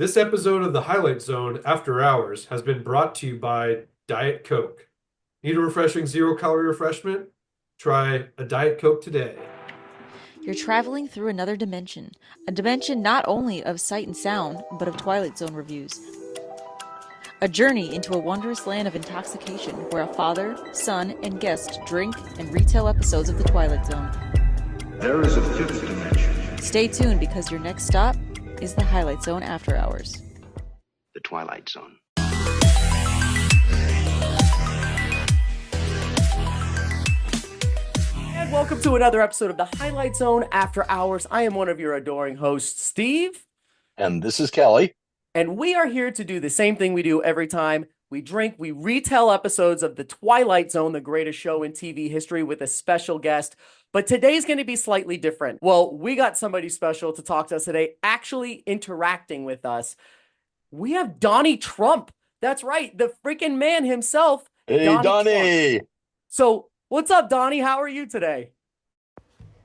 This episode of the Highlight Zone After Hours has been brought to you by Diet Coke. Need a refreshing zero-calorie refreshment? Try a Diet Coke today. You're traveling through another dimension, a dimension not only of sight and sound, but of Twilight Zone reviews. A journey into a wondrous land of intoxication where a father, son, and guest drink and retell episodes of the Twilight Zone. There is a fifth dimension. Stay tuned because your next stop is the Highlight Zone After Hours. The Twilight Zone. And welcome to another episode of the Highlight Zone After Hours. I am one of your adoring hosts, Steve. And this is Kelly. And we are here to do the same thing we do every time we drink. We retell episodes of the Twilight Zone, the greatest show in TV history, with a special guest. But today's going to be slightly different. Well, we got somebody special to talk to us today, actually interacting with us. We have Donny Trump. That's right, the freaking man himself. Hey, Donny. Trump. So, what's up, Donny? How are you today?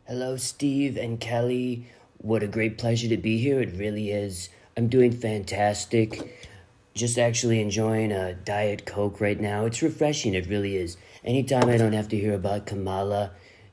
Hello, Steve and Kelly. What a great pleasure to be here. It really is. I'm doing fantastic. Just actually enjoying a Diet Coke right now. It's refreshing. It really is. Anytime I don't have to hear about Kamala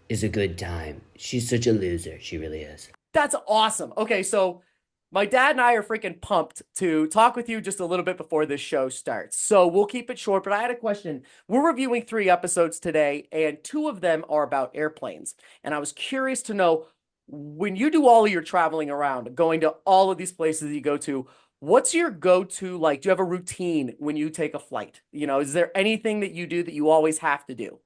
is a good time. She's such a loser. She really is. That's awesome. Okay, so my dad and I are freaking pumped to talk with you just a little bit before this show starts. So we'll keep it short, but I had a question. We're reviewing 3 episodes today, and 2 of them are about airplanes. And I was curious to know, when you do all of your traveling around, going to all of these places that you go to, what's your go-to, like, do you have a routine when you take a flight? You know, is there anything that you do that you always have to do?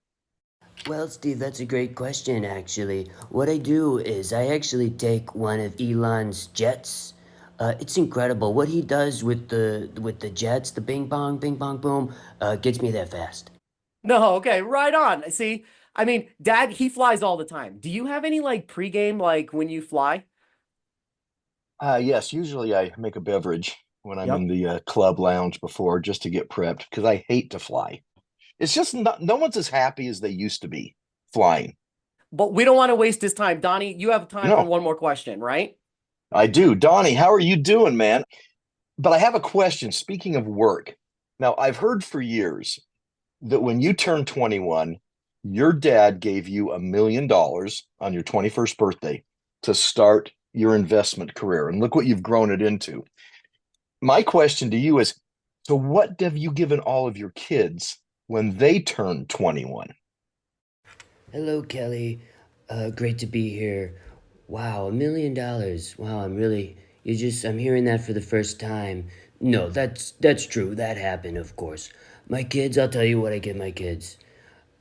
Well, Steve, that's a great question, actually. What I do is I actually take one of Elon's jets. It's incredible. What he does with the jets, the bing bong, boom, gets me there fast. No, okay, right on. See, I mean, Dad, he flies all the time. Do you have any, like, pregame, like, when you fly? Yes, usually I make a beverage when I'm Yep. in the club lounge before just to get prepped because I hate to fly. It's just no one's as happy as they used to be flying. But we don't want to waste his time. Donnie, you have time for No, one more question, right? I do. Donnie, how are you doing, man? But I have a question. Speaking of work, now I've heard for years that when you turned 21, your dad gave you $1 million on your 21st birthday to start your investment career. And look what you've grown it into. My question to you is, so what have you given all of your kids when they turn 21? Hello, Kelly. Great to be here. Wow, $1 million. Wow, I'm hearing that for the first time. No, that's true. That happened, of course. My kids, I'll tell you what I give my kids.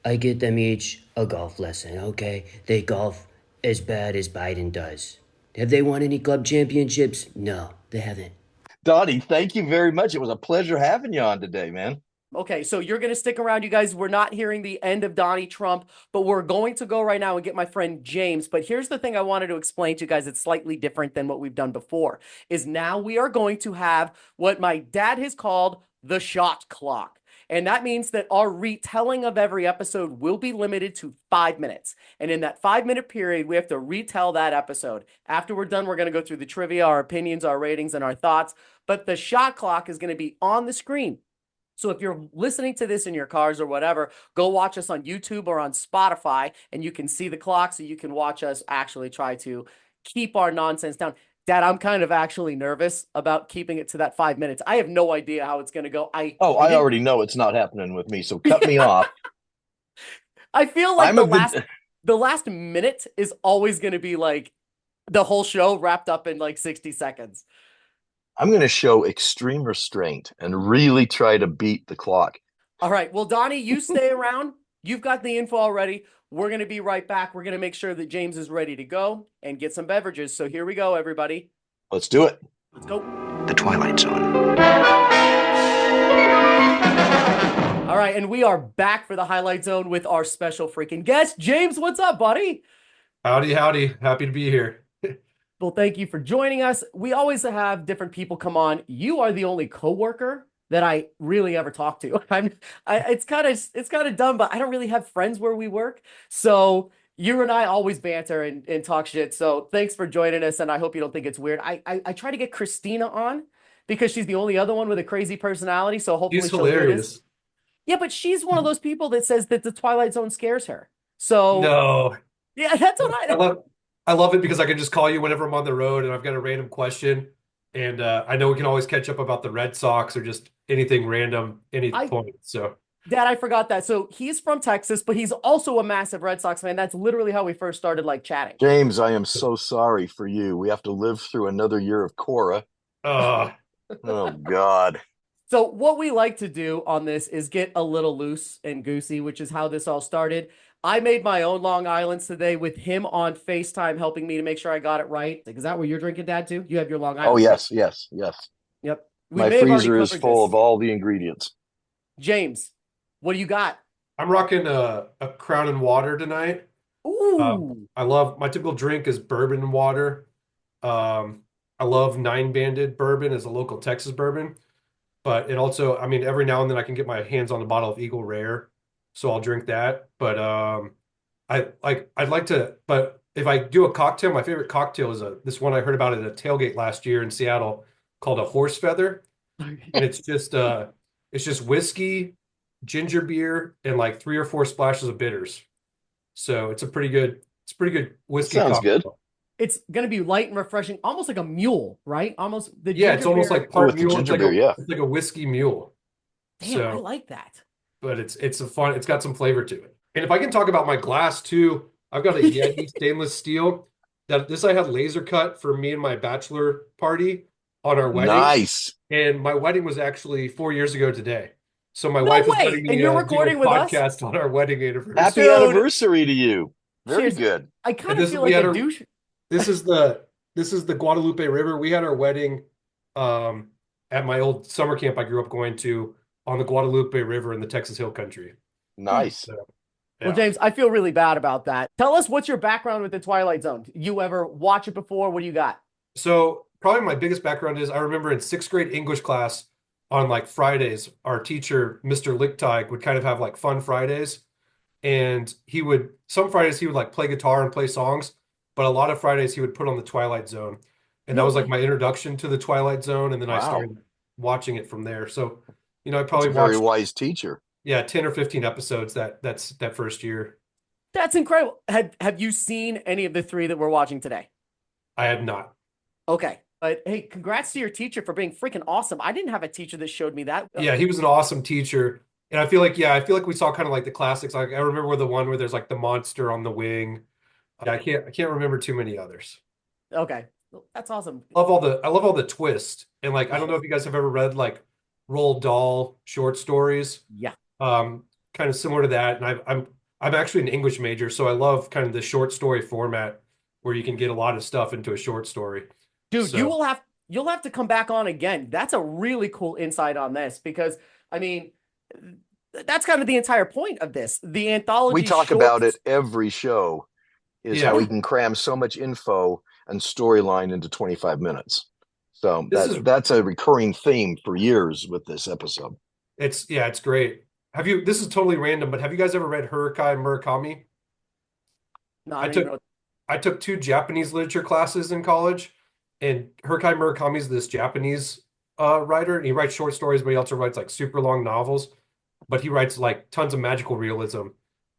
I get them each a golf lesson, okay? They golf as bad as Biden does. Have they won any club championships? No, they haven't. Donnie, thank you very much. It was a pleasure having you on today, man. Okay, so you're going to stick around, you guys. We're not hearing the end of Donnie Trump, but we're going to go right now and get my friend James. But here's the thing I wanted to explain to you guys. It's slightly different than what we've done before, is now we are going to have what my dad has called the shot clock. And that means that our retelling of every episode will be limited to 5 minutes. And in that 5-minute period, we have to retell that episode. After we're done, we're going to go through the trivia, our opinions, our ratings, and our thoughts. But the shot clock is going to be on the screen. So if you're listening to this in your cars or whatever, go watch us on YouTube or on Spotify, and you can see the clock so you can watch us actually try to keep our nonsense down. Dad, I'm kind of actually nervous about keeping it to that 5 minutes. I have no idea how it's going to go. I already know it's not happening with me, so cut me off. I feel like the last minute is always going to be like the whole show wrapped up in like 60 seconds. I'm going to show extreme restraint and really try to beat the clock. All right. Well, Donnie, you stay around. You've got the info already. We're going to be right back. We're going to make sure that James is ready to go and get some beverages. So here we go, everybody. Let's do it. Let's go. The Twilight Zone. All right. And we are back for the Highlight Zone with our special freaking guest. James, what's up, buddy? Howdy, howdy. Happy to be here. Well, thank you for joining us. We always have different people come on. You are the only coworker that I really ever talk to. It's kind of dumb, but I don't really have friends where we work. So you and I always banter and talk shit. So thanks for joining us, and I hope you don't think it's weird. I try to get Christina on because she's the only other one with a crazy personality. So hopefully She's she'll hear this. hilarious. Yeah, but she's one of those people that says that the Twilight Zone scares her. So No, yeah, that's what I I. love I love it because I can just call you whenever I'm on the road and I've got a random question, and I know we can always catch up about the Red Sox or just anything random, any I point. So Dad, I forgot that. So he's from Texas, but he's also a massive Red Sox fan. That's literally how we first started like chatting. James, I am so sorry for you. We have to live through another year of Cora. uh Oh God. So what we like to do on this is get a little loose and goosey, which is how this all started. I made my own Long Islands today with him on FaceTime helping me to make sure I got it right. Is that what you're drinking, Dad, too? You have your Long Oh Island, right? yes, yes, yes. Yep. We My may have already freezer is covered full this. of all the ingredients. James, what do you got? I'm rocking a Crown and Water tonight. Ooh. I love my typical drink is bourbon and water. I love Nine Banded bourbon as a local Texas bourbon, but it also, I mean, every now and then I can get my hands on a bottle of Eagle Rare, so I'll drink that. But I'd like to, but if I do a cocktail, my favorite cocktail is this one I heard about at a tailgate last year in Seattle called a horse feather, and it's just whiskey, ginger beer, and like 3 or 4 splashes of bitters. So it's a pretty good whiskey Sounds good. cocktail. It's gonna be light and refreshing, almost like a mule, right? Almost the Yeah, it's ginger almost beer. like Oh, part with the mule. ginger beer, yeah. It's like a whiskey mule. Damn, I So, like that. but it's a fun. It's got some flavor to it. And if I can talk about my glass too, I've got a Yeti stainless steel that this I had laser cut for me and my bachelor party on our wedding. Nice. And my wedding was actually 4 years ago today. So my No wife is way. letting And me you're do a recording with us? podcast on our wedding anniversary. Happy Dude. anniversary to you. Very Cheers. good. I kind And of this feel we like had a our douche. this is the Guadalupe River. We had our wedding um at my old summer camp I grew up going to on the Guadalupe River in the Texas Hill Country. Nice. So, Well, yeah. James, I feel really bad about that. Tell us what's your background with the Twilight Zone. You ever watch it before? What do you got? So probably my biggest background is I remember in 6th grade English class on like Fridays, our teacher, Mr. Lichtig, would kind of have like fun Fridays. And some Fridays he would like play guitar and play songs, but a lot of Fridays he would put on the Twilight Zone. And that No was like way. my introduction to the Twilight Zone. And then I Wow. started watching it from there. So, I That's probably a very watched, wise teacher. yeah, 10 or 15 episodes that first year. That's incredible. Have you seen any of the 3 that we're watching today? I had not. Okay. But hey, congrats to your teacher for being freaking awesome. I didn't have a teacher that showed me that. Yeah, he was an awesome teacher. And I feel like we saw kind of like the classics. Like I remember the one where there's like the monster on the wing. Yeah, I can't remember too many others. Okay. That's awesome. I love all the twists. And like I don't know if you guys have ever read like Roald Dahl short stories. Yeah. Kind of similar to that. And I'm actually an English major, so I love kind of the short story format where you can get a lot of stuff into a short story. Dude, So you'll have to come back on again. That's a really cool insight on this because I mean that's kind of the entire point of this. The anthology We talk about shorts. it every show, is Yeah. how we can cram so much info and storyline into 25 minutes. So that's a recurring theme for years with this episode. it's great. This is totally random, but have you guys ever read Haruki Murakami? No, I I don't even took know. I took 2 Japanese literature classes in college, and Haruki Murakami is this Japanese writer, and he writes short stories, but he also writes like super long novels. But he writes like tons of magical realism.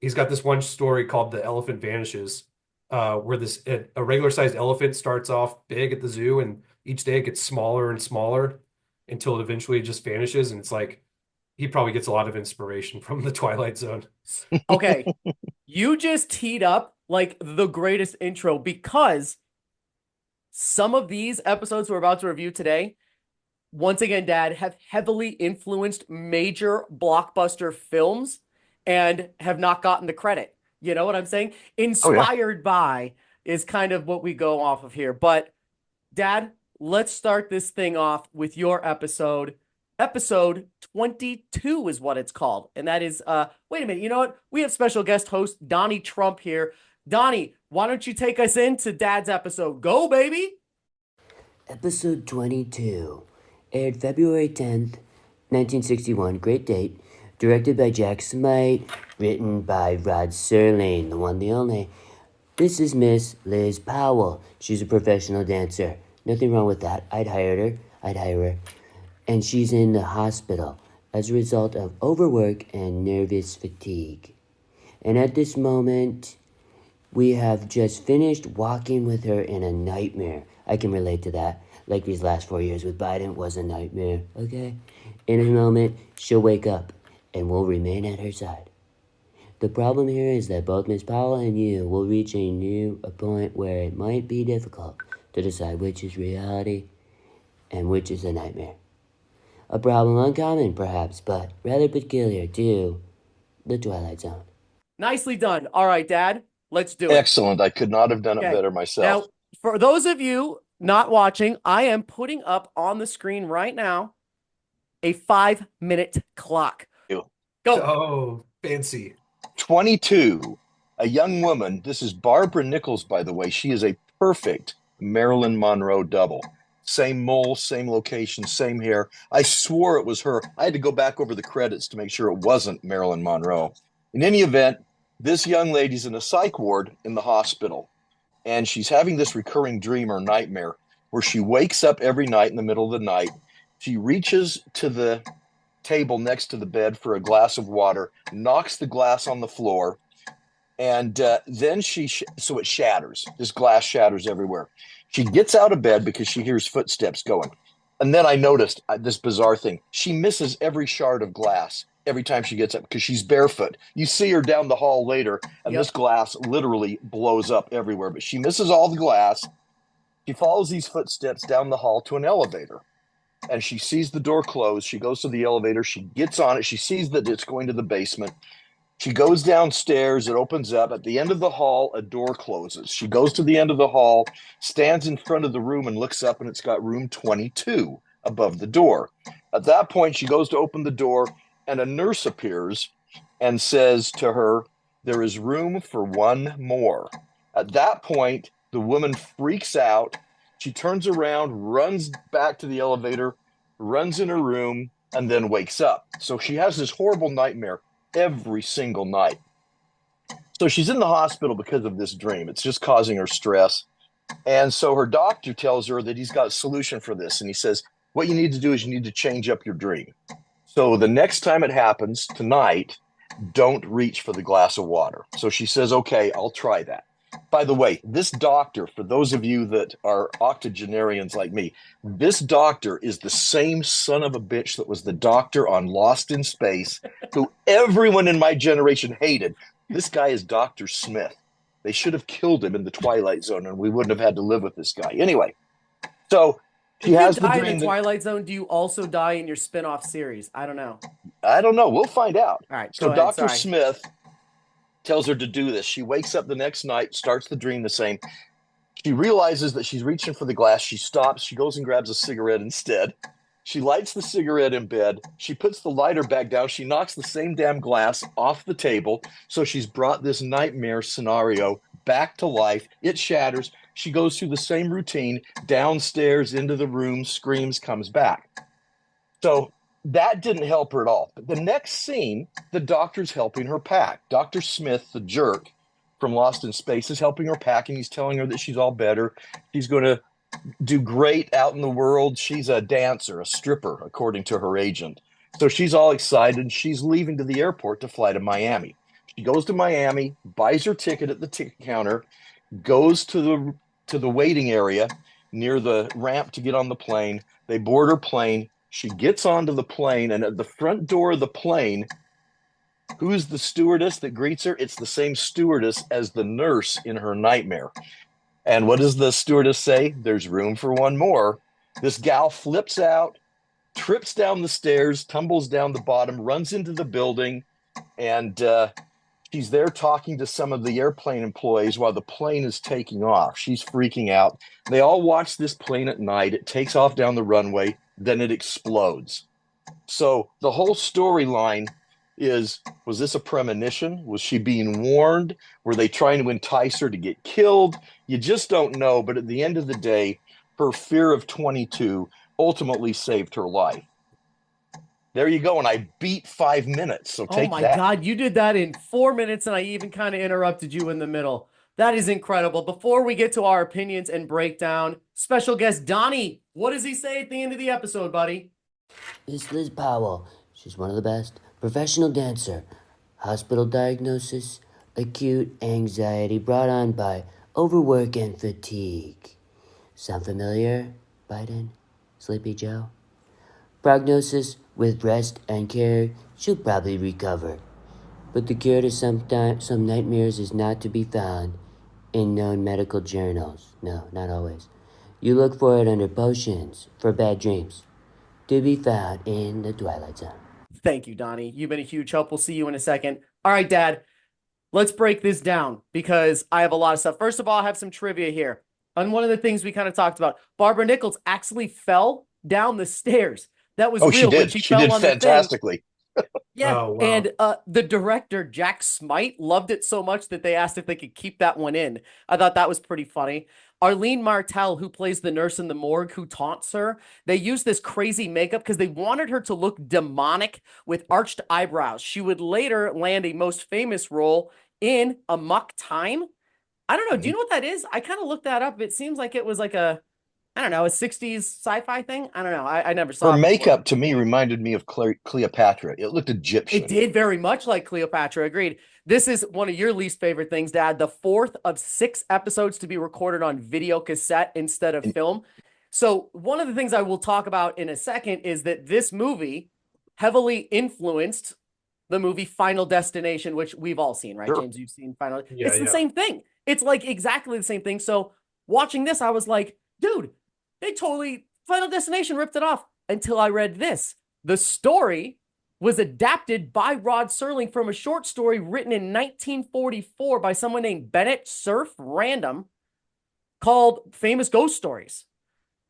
He's got this one story called "The Elephant Vanishes," where a regular sized elephant starts off big at the zoo, and each day it gets smaller and smaller until it eventually just vanishes. And it's like he probably gets a lot of inspiration from the Twilight Zone. Okay. You just teed up like the greatest intro because some of these episodes we're about to review today, once again, Dad, have heavily influenced major blockbuster films and have not gotten the credit. You know what I'm saying? Inspired by is kind of what we go off of here. But Dad, let's start this thing off with your episode. Episode 22 is what it's called. And that is, wait a minute, you know what? We have special guest host Donny Trump here. Donny, why don't you take us into Dad's episode? Go, baby! Episode 22. Aired February 10th, 1961. Great date. Directed by Jack Smite. Written by Rod Serling, the one, the only. This is Miss Liz Powell. She's a professional dancer. Nothing wrong with that. I'd hired her. I'd hire her. And she's in the hospital as a result of overwork and nervous fatigue. And at this moment, we have just finished walking with her in a nightmare. I can relate to that. Like these last 4 years with Biden was a nightmare, okay? In a moment, she'll wake up and we'll remain at her side. The problem here is that both Miss Powell and you will reach a point where it might be difficult to decide which is reality and which is a nightmare. A problem uncommon, perhaps, but rather peculiar to the Twilight Zone. Nicely done. All right, Dad, let's do it. Excellent. I could not have done it Okay. better myself. Now, for those of you not watching, I am putting up on the screen right now a 5-minute clock. Ew. Go. Oh, fancy. 22, a young woman. This is Barbara Nichols, by the way. She is a perfect Marilyn Monroe double. Same mole, same location, same hair. I swore it was her. I had to go back over the credits to make sure it wasn't Marilyn Monroe. In any event, this young lady's in a psych ward in the hospital, and she's having this recurring dream or nightmare where she wakes up every night in the middle of the night. She reaches to the table next to the bed for a glass of water, knocks the glass on the floor, and then so it shatters. This glass shatters everywhere. She gets out of bed because she hears footsteps going. And then I noticed this bizarre thing. She misses every shard of glass every time she gets up because she's barefoot. You see her down the hall later, and this glass literally blows up everywhere. But she misses all the glass. She follows these footsteps down the hall to an elevator. And she sees the door close. She goes to the elevator. She gets on it. She sees that it's going to the basement. She goes downstairs. It opens up. At the end of the hall, a door closes. She goes to the end of the hall, stands in front of the room and looks up, and it's got room 22 above the door. At that point, she goes to open the door, and a nurse appears and says to her, "There is room for one more." At that point, the woman freaks out. She turns around, runs back to the elevator, runs in her room, and then wakes up. So she has this horrible nightmare every single night. So she's in the hospital because of this dream. It's just causing her stress. And so her doctor tells her that he's got a solution for this. And he says, what you need to do is you need to change up your dream. So the next time it happens tonight, don't reach for the glass of water. So she says, okay, I'll try that. By the way, this doctor, for those of you that are octogenarians like me, this doctor is the same son of a bitch that was the doctor on Lost in Space, who everyone in my generation hated. This guy is Dr. Smith. They should have killed him in the Twilight Zone, and we wouldn't have had to live with this guy. Anyway, so she has the dream. In the Twilight Zone, do you also die in your spin-off series? I don't know. I don't know. We'll find out. All right. So Dr. Smith tells her to do this. She wakes up the next night, starts the dream the same. She realizes that she's reaching for the glass. She stops. She goes and grabs a cigarette instead. She lights the cigarette in bed. She puts the lighter back down. She knocks the same damn glass off the table. So she's brought this nightmare scenario back to life. It shatters. She goes through the same routine, downstairs into the room, screams, comes back. So that didn't help her at all. But the next scene, the doctor's helping her pack. Dr. Smith, the jerk from Lost in Space, is helping her pack, and he's telling her that she's all better. She's going to do great out in the world. She's a dancer, a stripper, according to her agent. So she's all excited. She's leaving to the airport to fly to Miami. She goes to Miami, buys her ticket at the ticket counter, goes to the waiting area near the ramp to get on the plane. They board her plane. She gets onto the plane, and at the front door of the plane, who's the stewardess that greets her? It's the same stewardess as the nurse in her nightmare. And what does the stewardess say? There's room for one more. This gal flips out, trips down the stairs, tumbles down the bottom, runs into the building, and she's there talking to some of the airplane employees while the plane is taking off. She's freaking out. They all watch this plane at night. It takes off down the runway. Then it explodes. So the whole storyline is, was this a premonition? Was she being warned? Were they trying to entice her to get killed? You just don't know. But at the end of the day, her fear of 22 ultimately saved her life. There you go. And I beat 5 minutes. So take that. Oh my God, you did that in 4 minutes, and I even kind of interrupted you in the middle. That is incredible. Before we get to our opinions and breakdown, special guest Donnie, what does he say at the end of the episode, buddy? It's Liz Powell. She's one of the best. Professional dancer. Hospital diagnosis, acute anxiety brought on by overwork and fatigue. Sound familiar, Biden? Sleepy Joe? Prognosis, with rest and care, she'll probably recover. But the cure to some nightmares is not to be found in known medical journals. No, not always. You look for it under potions for bad dreams. To be found in the Twilight Zone. Thank you, Donnie. You've been a huge help. We'll see you in a second. All right, Dad, let's break this down because I have a lot of stuff. First of all, I have some trivia here. On one of the things we kind of talked about, Barbara Nichols actually fell down the stairs. That was Oh, she real when did. she She fell did on the thing. fantastically. Yeah, Oh, wow. and the director Jack Smite loved it so much that they asked if they could keep that one in. I thought that was pretty funny. Arlene Martell, who plays the nurse in the morgue who taunts her, they used this crazy makeup because they wanted her to look demonic with arched eyebrows. She would later land a most famous role in Amok Time. I don't know. Do you know what that is? I kind of looked that up. It seems like it was like a, I don't know, a 60s sci-fi thing. I don't know. I never Her saw it before. makeup to me reminded me of Cleopatra. It looked Egyptian. It did very much like Cleopatra. Agreed. This is one of your least favorite things, Dad. The fourth of 6 episodes to be recorded on video cassette instead of And- film. So one of the things I will talk about in a second is that this movie heavily influenced the movie Final Destination, which we've all seen, right, Sure. James? You've seen Final. Yeah, It's the yeah. same thing. It's like exactly the same thing. So watching this, I was like, dude, they totally Final Destination ripped it off until I read this. The story was adapted by Rod Serling from a short story written in 1944 by someone named Bennett Cerf Random called Famous Ghost Stories.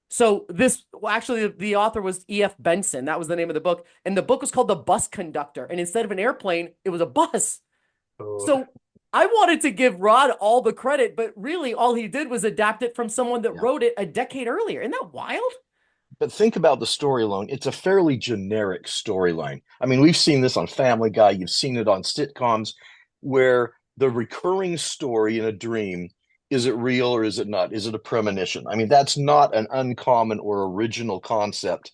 So this, well, actually, the author was E.F. Benson. That was the name of the book. And the book was called The Bus Conductor. And instead of an airplane, it was a bus. Oh. So I wanted to give Rod all the credit, but really all he did was adapt it from someone that Yeah. wrote it a decade earlier. Isn't that wild? But think about the storyline. It's a fairly generic storyline. I mean, we've seen this on Family Guy. You've seen it on sitcoms where the recurring story in a dream, is it real or is it not? Is it a premonition? I mean, that's not an uncommon or original concept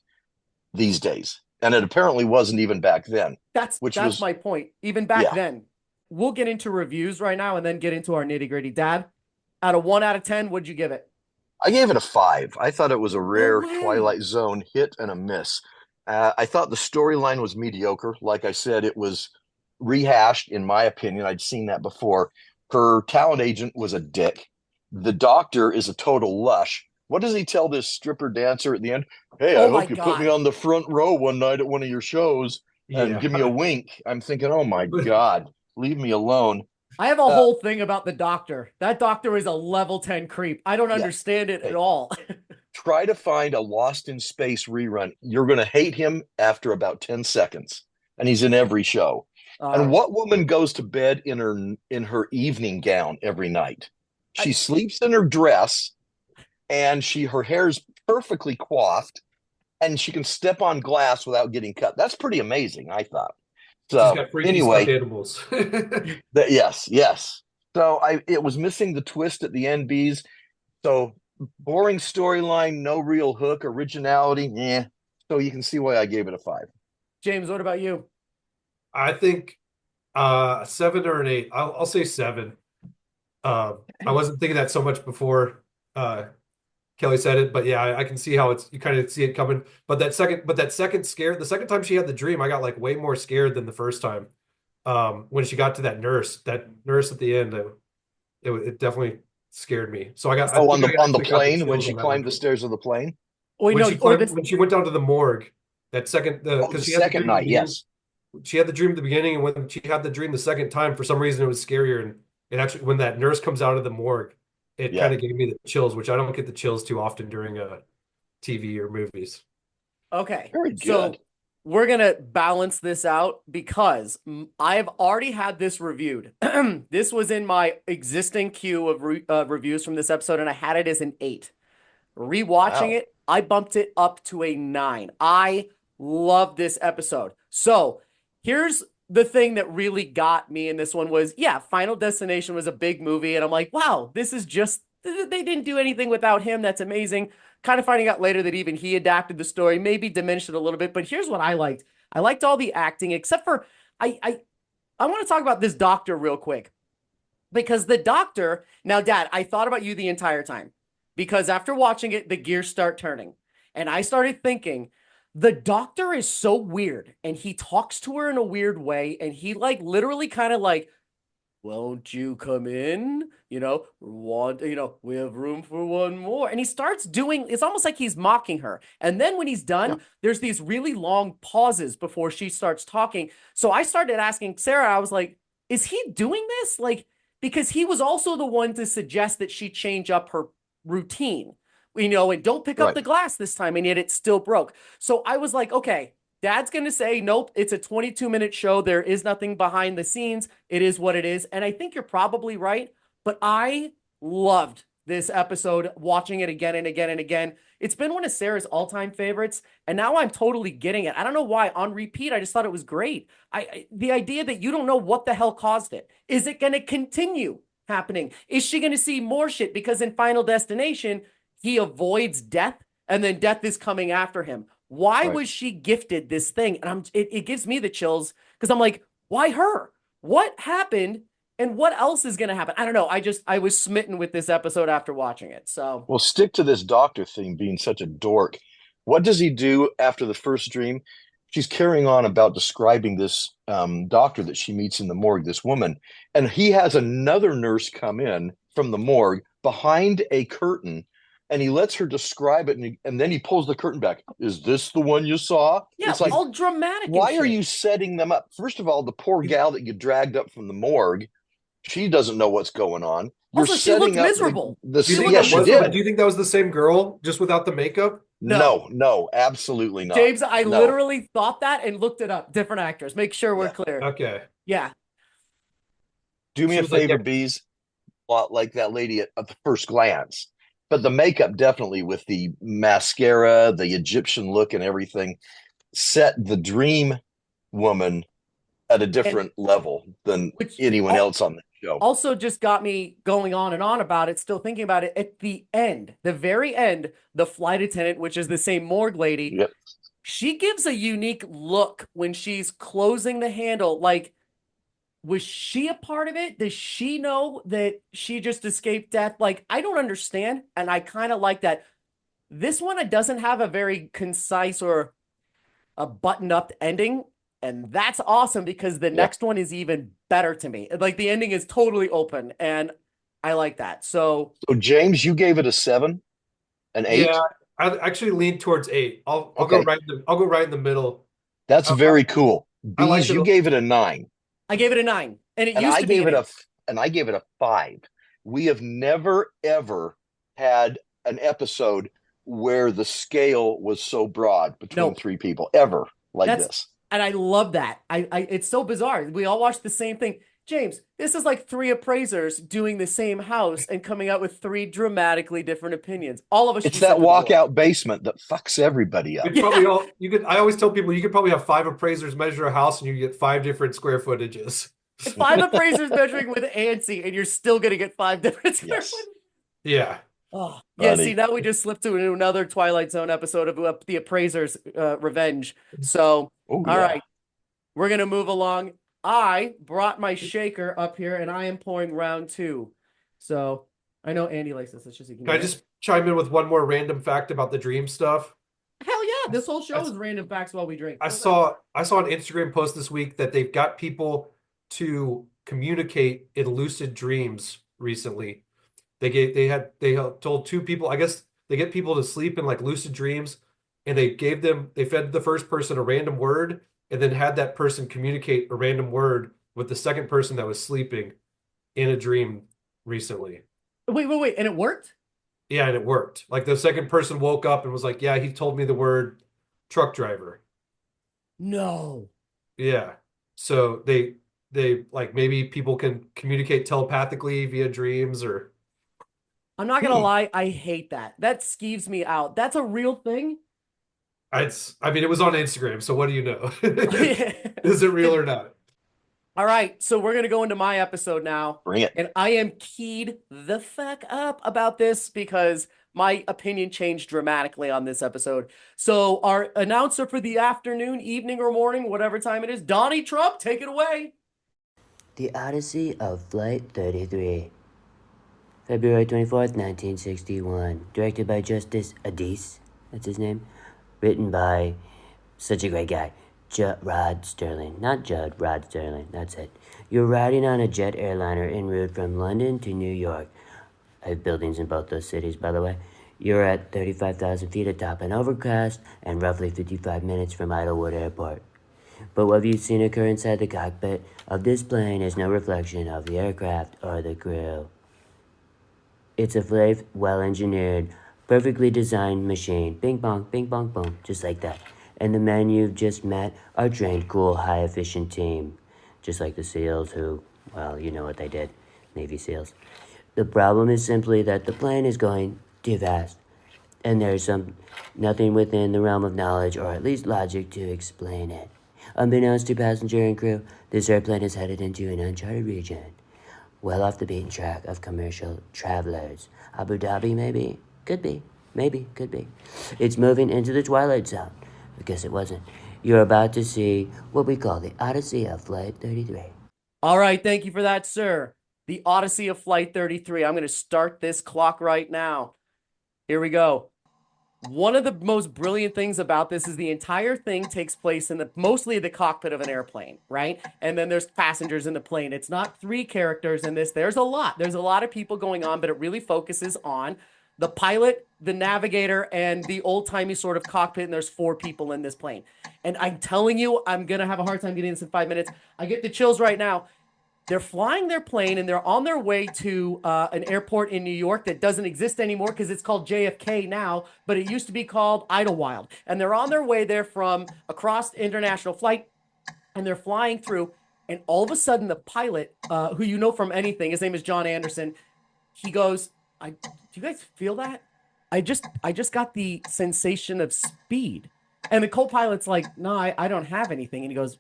these days. And it apparently wasn't even back then. That's Which was- my point. Even back Yeah. then. We'll get into reviews right now and then get into our nitty-gritty. Dad, out of 1 out of 10, what'd you give it? I gave it a 5. I thought it was a rare way. Twilight Zone hit and a miss. I thought the storyline was mediocre. Like I said, it was rehashed, in my opinion. I'd seen that before. Her talent agent was a dick. The doctor is a total lush. What does he tell this stripper dancer at the end? Hey, I Oh my hope you put me God. on the front row one night at one of your shows and Yeah. give me a wink. I'm thinking, oh my God, leave me alone. I have a whole thing about the doctor. That doctor is a level 10 creep. I don't understand it at all. Try to find a Lost in Space rerun. You're going to hate him after about 10 seconds. And he's in every show. And what woman goes to bed in her evening gown every night? She sleeps in her dress and her hair's perfectly coiffed and she can step on glass without getting cut. That's pretty amazing, I thought. She's So got freaky anyway, stuffed animals. yes. So it was missing the twist at the end, Bees. So boring storyline, no real hook, originality, yeah. So you can see why I gave it a 5. James, what about you? I think a 7 or an 8. I'll say 7. I wasn't thinking that so much before Kelly said it, but yeah, I can see how you kind of see it coming. But that second scare, the second time she had the dream, I got like way more scared than the first time. When she got to that nurse at the end, it definitely scared me. So I got on think the I actually got plane when chills she on that climbed one. the stairs of the plane. Wait, When no, she when she went down to the morgue, that second Oh, the because she had the second dream at the night, beginning. yes. She had the dream at the beginning, and when she had the dream the second time, for some reason it was scarier. And it actually, when that nurse comes out of the morgue, it Yeah. kind of gave me the chills, which I don't get the chills too often during TV or movies. Okay. Very So good. we're going to balance this out because I've already had this reviewed. This was in my existing queue of reviews from this episode, and I had it as an 8. Rewatching Wow. it, I bumped it up to a 9. I love this episode. So here's the thing that really got me in this one was, yeah, Final Destination was a big movie, and I'm like, wow, this is just they didn't do anything without him. That's amazing. Kind of finding out later that even he adapted the story, maybe diminished it a little bit. But here's what I liked. I liked all the acting, except for I I I want to talk about this doctor real quick. Because the doctor, now, Dad, I thought about you the entire time because after watching it, the gears start turning. And I started thinking, the doctor is so weird and he talks to her in a weird way. And he, like, literally kind of like, won't you come in? We have room for one more. And he starts doing, it's almost like he's mocking her. And then when he's done, Yeah. there's these really long pauses before she starts talking. So I started asking Sarah, I was like, is he doing this? Like, because he was also the one to suggest that she change up her routine, and don't pick up Right. the glass this time, and yet it still broke. So I was like, okay, Dad's going to say, nope, it's a 22-minute show. There is nothing behind the scenes. It is what it is. And I think you're probably right, but I loved this episode, watching it again and again and again. It's been one of Sarah's all-time favorites, and now I'm totally getting it. I don't know why. On repeat, I just thought it was great. The idea that you don't know what the hell caused it. Is it going to continue happening? Is she going to see more shit? Because in Final Destination, he avoids death, and then death is coming after him. Why Right. was she gifted this thing? And it gives me the chills because I'm like, why her? What happened? And what else is going to happen? I don't know. I was smitten with this episode after watching it. So, Well, stick to this doctor thing being such a dork. What does he do after the first dream? She's carrying on about describing this doctor that she meets in the morgue, this woman. And he has another nurse come in from the morgue behind a curtain and he lets her describe it. And then he pulls the curtain back. Is this the one you saw? yeah, It's like, all dramatic. why are you setting them up? First of all, the poor gal that you dragged up from the morgue, she doesn't know what's going on. You're Also, she looked setting up miserable. Do you think yeah, that she was did. do you think that was the same girl just without the makeup? No, absolutely not. James, I No. literally thought that and looked it up. Different actors. Make sure we're Yeah. clear. Okay. Yeah. Do me She a was like, favor, yeah. bees. A lot like that lady at the first glance. But the makeup definitely with the mascara, the Egyptian look and everything set the dream woman at a different level than Which anyone else on the show. also just got me going on and on about it, still thinking about it. At the end, the very end, the flight attendant, which is the same morgue lady, Yep. she gives a unique look when she's closing the handle. Like, was she a part of it? Does she know that she just escaped death? Like, I don't understand. And I kind of like that. This one, it doesn't have a very concise or a buttoned up ending. And that's awesome because the next one is even better to me. Like, the ending is totally open and I like that. So, So James, you gave it a 7, an 8. Yeah, I actually lean towards 8. I'll Okay. I'll go right in the middle. That's very cool. I like Bees, it. you gave it a 9. I gave it a 9, and it And used I to be gave it an 8. and I gave it a 5. We have never ever had an episode where the scale was so broad between No. 3 people ever like That's- this. And I love that. It's so bizarre. We all watch the same thing. James, this is like 3 appraisers doing the same house and coming out with 3 dramatically different opinions. All of us. It's should be that sent to the door. walkout basement that fucks everybody up. We'd probably all you could I always tell people you could probably have 5 appraisers measure a house and you get 5 different square footages. 5 appraisers measuring with ANSI, and you're still gonna get 5 different square Yes. foot. Yeah. Oh, yeah. Funny. See, now we just slipped to another Twilight Zone episode of the appraisers' revenge. So, Oh, all yeah. right, we're gonna move along. I brought my shaker up here, and I am pouring round 2. So I know Andy likes this. Let's just Can I just chime in with one more random fact about the dream stuff? hell yeah! This whole show I- is random facts while we drink. I saw an Instagram post this week that they've got people to communicate in lucid dreams recently. They told 2 people, I guess they get people to sleep in like lucid dreams, and they fed the first person a random word and then had that person communicate a random word with the second person that was sleeping in a dream recently. Wait, and it worked? Yeah, and it worked. Like the second person woke up and was like, "Yeah, he told me the word truck driver." No. Yeah. So they like maybe people can communicate telepathically via dreams or I'm not gonna lie, I hate that. That skeeves me out. That's a real thing. I mean it was on Instagram, so what do you know? Is it real or not? All right, so we're gonna go into my episode now, Bring it. and I am keyed the fuck up about this because my opinion changed dramatically on this episode. So our announcer for the afternoon, evening, or morning, whatever time it is, Donny Trump, take it away. The Odyssey of Flight 33. February 24th, 1961. Directed by Justice Adis. That's his name. Written by such a great guy. Rod Serling. Not Judd, Rod Serling. That's it. You're riding on a jet airliner en route from London to New York. I have buildings in both those cities, by the way. You're at 35,000 feet atop an overcast and roughly 55 minutes from Idlewood Airport. But what you've seen occur inside the cockpit of this plane is no reflection of the aircraft or the crew. It's a safe, well-engineered, perfectly designed machine. Bing bong, boom, just like that. And the men you've just met are trained, cool, high-efficient team. Just like the SEALs who, well, you know what they did. Navy SEALs. The problem is simply that the plane is going too fast. And there's nothing within the realm of knowledge, or at least logic, to explain it. Unbeknownst to passenger and crew, this airplane is headed into an uncharted region. Well off the beaten track of commercial travelers. Abu Dhabi, maybe? Could be. Maybe. Could be. It's moving into the Twilight Zone. I guess it wasn't. You're about to see what we call the Odyssey of Flight 33. All right, thank you for that, sir. The Odyssey of Flight 33. I'm going to start this clock right now. Here we go. One of the most brilliant things about this is the entire thing takes place in mostly the cockpit of an airplane, right? And then there's passengers in the plane. It's not three characters in this. There's a lot of people going on, but it really focuses on the pilot, the navigator, and the old-timey sort of cockpit, and there's 4 people in this plane. And I'm telling you, I'm going to have a hard time getting this in 5 minutes. I get the chills right now. They're flying their plane, and they're on their way to an airport in New York that doesn't exist anymore because it's called JFK now, but it used to be called Idlewild. And they're on their way there from across international flight, and they're flying through, and all of a sudden the pilot, who you know from anything, his name is John Anderson, he goes, do you guys feel that? I just got the sensation of speed. And the co-pilot's like, no, I don't have anything. And he goes,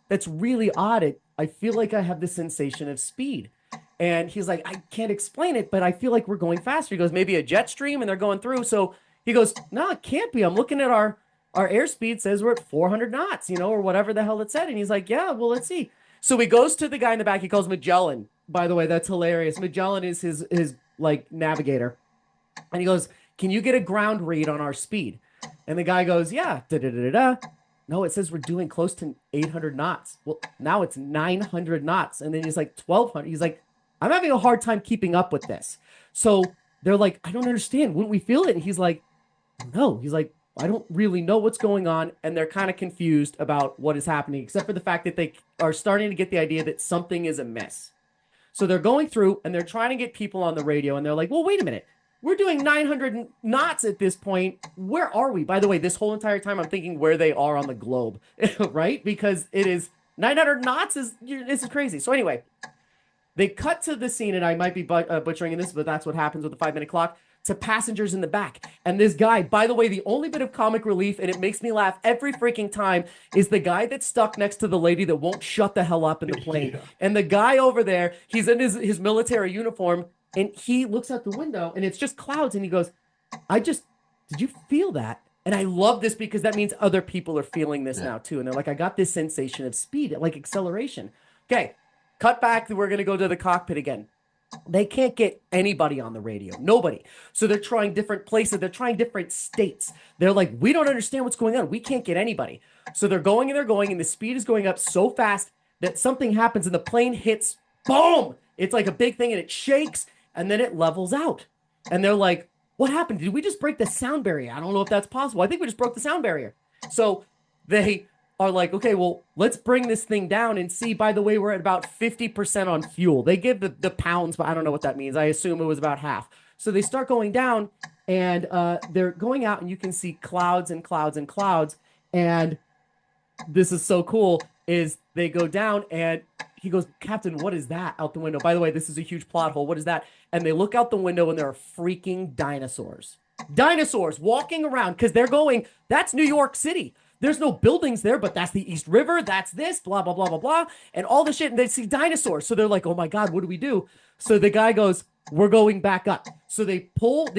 that's really odd. I feel like I have the sensation of speed. And he's like, I can't explain it, but I feel like we're going faster. He goes, maybe a jet stream, and they're going through. So he goes, no, it can't be. I'm looking at our airspeed says we're at 400 knots, or whatever the hell it said. And he's like, yeah, well, let's see. So he goes to the guy in the back. He calls Magellan. By the way, that's hilarious. Magellan is his like navigator. And he goes, can you get a ground read on our speed? And the guy goes, yeah, da-da-da-da-da. No, it says we're doing close to 800 knots. Well, now it's 900 knots. And then he's like, 1200. He's like, I'm having a hard time keeping up with this. So they're like, I don't understand. Wouldn't we feel it? And he's like, no. He's like, I don't really know what's going on. And they're kind of confused about what is happening, except for the fact that they are starting to get the idea that something is amiss. So they're going through and they're trying to get people on the radio. And they're like, well, wait a minute. We're doing 900 knots at this point. Where are we? By the way, this whole entire time I'm thinking where they are on the globe, right? Because it is 900 knots this is crazy. So anyway, they cut to the scene, and I might be butchering this, but that's what happens with the 5-minute clock, to passengers in the back. And this guy, by the way, the only bit of comic relief, and it makes me laugh every freaking time, is the guy that's stuck next to the lady that won't shut the hell up in the plane. Yeah. And the guy over there, he's in his military uniform, and he looks out the window, and it's just clouds, and he goes, did you feel that? And I love this because that means other people are feeling this now too. And they're like, I got this sensation of speed, like acceleration. Okay, cut back. We're going to go to the cockpit again. They can't get anybody on the radio. Nobody. So they're trying different places. They're trying different states. They're like, we don't understand what's going on. We can't get anybody. So they're going, and the speed is going up so fast that something happens and the plane hits, boom! It's like a big thing, and it shakes, and then it levels out. And they're like, what happened? Did we just break the sound barrier? I don't know if that's possible. I think we just broke the sound barrier. So they are like, okay, well, let's bring this thing down and see. By the way, we're at about 50% on fuel. They give the pounds, but I don't know what that means. I assume it was about half. So they start going down, and they're going out, and you can see clouds and clouds and clouds. And this is so cool, is they go down, and he goes, Captain, what is that out the window? By the way, this is a huge plot hole. What is that? And they look out the window, and there are freaking dinosaurs. Dinosaurs walking around, because they're going, that's New York City. there's no buildings there, but that's the East River. That's this, blah, blah, blah, blah, blah. And all the shit. And they see dinosaurs. So they're like, oh my God, what do we do? So the guy goes, we're going back up. So he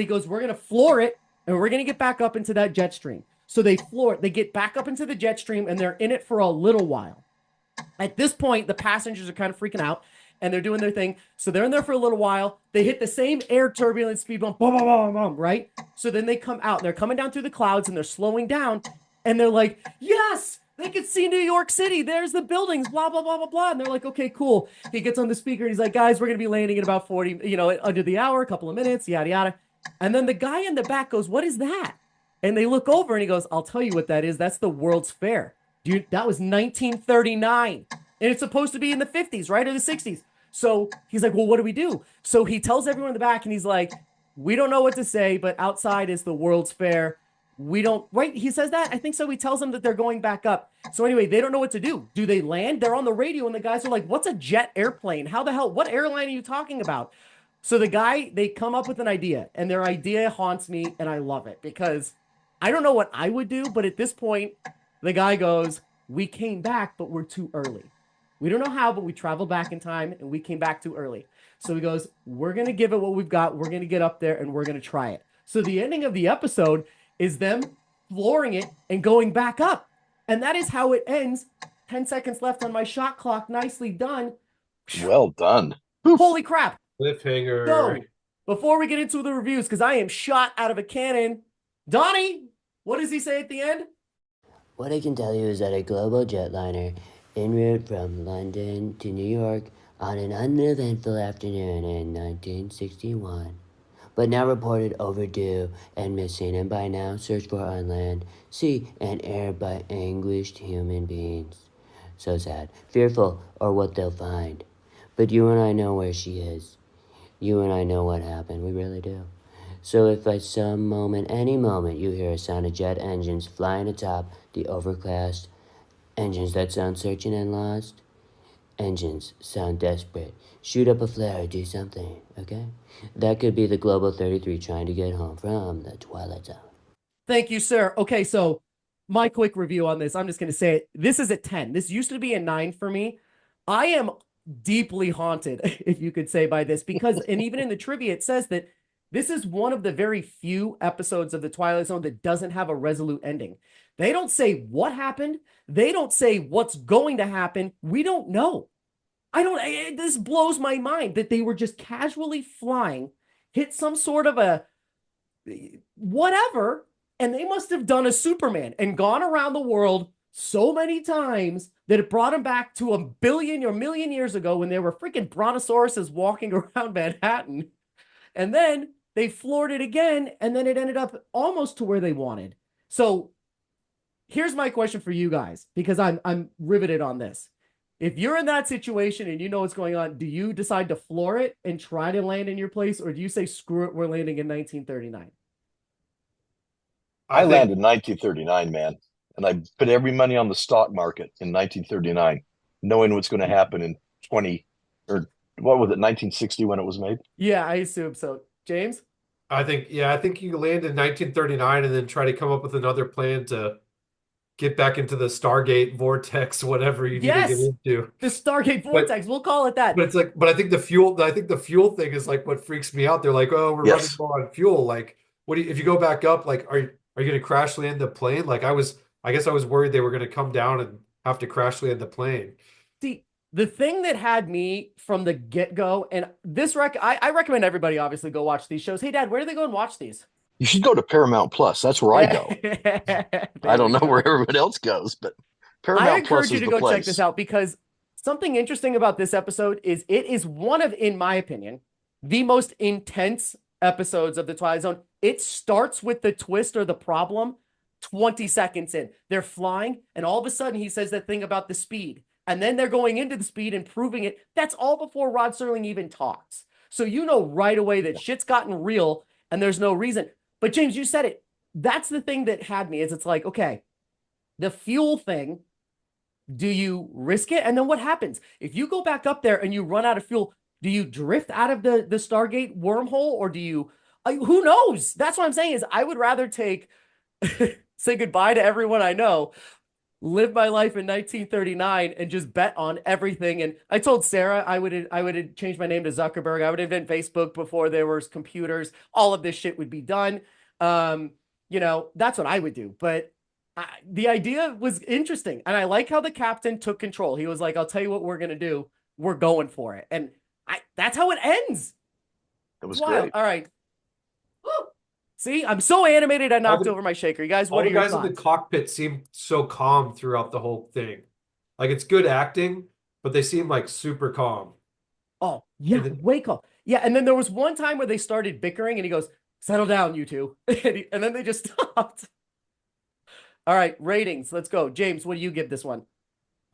goes, we're going to floor it and we're going to get back up into that jet stream. So they floor it. They get back up into the jet stream and they're in it for a little while. At this point, the passengers are kind of freaking out and they're doing their thing. So they're in there for a little while. They hit the same air turbulence speed bump, boom, boom, boom, boom, right? So then they come out and they're coming down through the clouds and they're slowing down. And they're like, yes, they can see New York City. There's the buildings, blah, blah, blah, blah, blah. And they're like, okay, cool. He gets on the speaker and he's like, guys, we're going to be landing in about 40, under the hour, a couple of minutes, yada, yada. And then the guy in the back goes, what is that? And they look over and he goes, I'll tell you what that is. That's the World's Fair. Dude, that was 1939. And it's supposed to be in the 50s, right? Or the 60s. So he's like, well, what do we do? So he tells everyone in the back and he's like, we don't know what to say, but outside is the World's Fair. We don't, right? He says that. I think so. He tells them that they're going back up. So anyway, they don't know what to do. Do they land? They're on the radio and the guys are like, what's a jet airplane? How the hell, what airline are you talking about? So they come up with an idea and their idea haunts me and I love it because I don't know what I would do. But at this point, the guy goes, we came back, but we're too early. We don't know how, but we traveled back in time and we came back too early. So he goes, we're going to give it what we've got. We're going to get up there and we're going to try it. So the ending of the episode is them flooring it and going back up. And that is how it ends. 10 seconds left on my shot clock. Nicely done. Well done. Holy crap. Cliffhanger. So, before we get into the reviews, because I am shot out of a cannon, Donnie, what does he say at the end? What I can tell you is that a global jetliner en route from London to New York on an uneventful afternoon in 1961, but now reported overdue and missing, and by now searched for on land, sea, and air by anguished human beings. So sad, fearful, or what they'll find. But you and I know where she is. You and I know what happened, we really do. So if at some moment, any moment, you hear a sound of jet engines flying atop the overcast, engines that sound searching and lost, engines sound desperate, shoot up a flare, do something, okay? That could be the Global 33 trying to get home from the Twilight Zone. Thank you, sir. Okay, so my quick review on this, I'm just going to say it. This is a 10. This used to be a 9 for me. I am deeply haunted, if you could say, by this, because, and even in the trivia, it says that this is one of the very few episodes of the Twilight Zone that doesn't have a resolute ending. They don't say what happened. They don't say what's going to happen. We don't know. This blows my mind that they were just casually flying, hit some sort of a whatever, and they must have done a Superman and gone around the world so many times that it brought them back to 1 billion or million years ago when there were freaking brontosauruses walking around Manhattan. And then they floored it again, and then it ended up almost to where they wanted. So here's my question for you guys, because I'm riveted on this. If you're in that situation and you know what's going on, do you decide to floor it and try to land in your place, or do you say, screw it, we're landing in 1939? I landed in 1939, man. And I put every money on the stock market in 1939, knowing what's going to happen in 20, or what was it, 1960 when it was made? Yeah, I assume so. James? I think you land in 1939 and then try to come up with another plan to get back into the Stargate vortex, whatever you need to get into. The Stargate vortex, we'll call it that. But it's like, but I think the fuel thing is like what freaks me out. They're like, oh, we're running low on fuel. Like, what do you, if you go back up, like, are you going to crash land the plane? Like I guess I was worried they were going to come down and have to crash land the plane. See, the thing that had me from the get-go, and this I recommend everybody obviously go watch these shows. Hey, Dad, where do they go and watch these? You should go to Paramount Plus. That's where I go. I don't know where everyone else goes, but Paramount Plus is the place. I encourage you to go check this out, because something interesting about this episode is it is one of, in my opinion, the most intense episodes of the Twilight Zone. It starts with the twist or the problem 20 seconds in. They're flying, and all of a sudden he says that thing about the speed. And then they're going into the speed and proving it. That's all before Rod Serling even talks. So you know right away that shit's gotten real and there's no reason. But James, you said it. That's the thing that had me, is it's like, okay, the fuel thing, do you risk it? And then what happens? If you go back up there and you run out of fuel, do you drift out of the Stargate wormhole, or do you, who knows? That's what I'm saying, is I would rather take say goodbye to everyone I know, live my life in 1939 and just bet on everything. And I told Sarah I would change my name to Zuckerberg. I would invent Facebook before there was computers. All of this shit would be done. That's what I would do. But the idea was interesting. And I like how the captain took control. He was like, I'll tell you what we're going to do. We're going for it. And that's how it ends. It was Wild. great. All right. Woo. See, I'm so animated. I knocked the- over my shaker. You guys, All what the are your guys in the thoughts? cockpit seem so calm throughout the whole thing. Like it's good acting, but they seem like super calm. Oh, yeah, And then, wake up. Yeah, and then there was one time where they started bickering and he goes, settle down, you two. And then they just stopped. All right, ratings. Let's go. James, what do you give this one?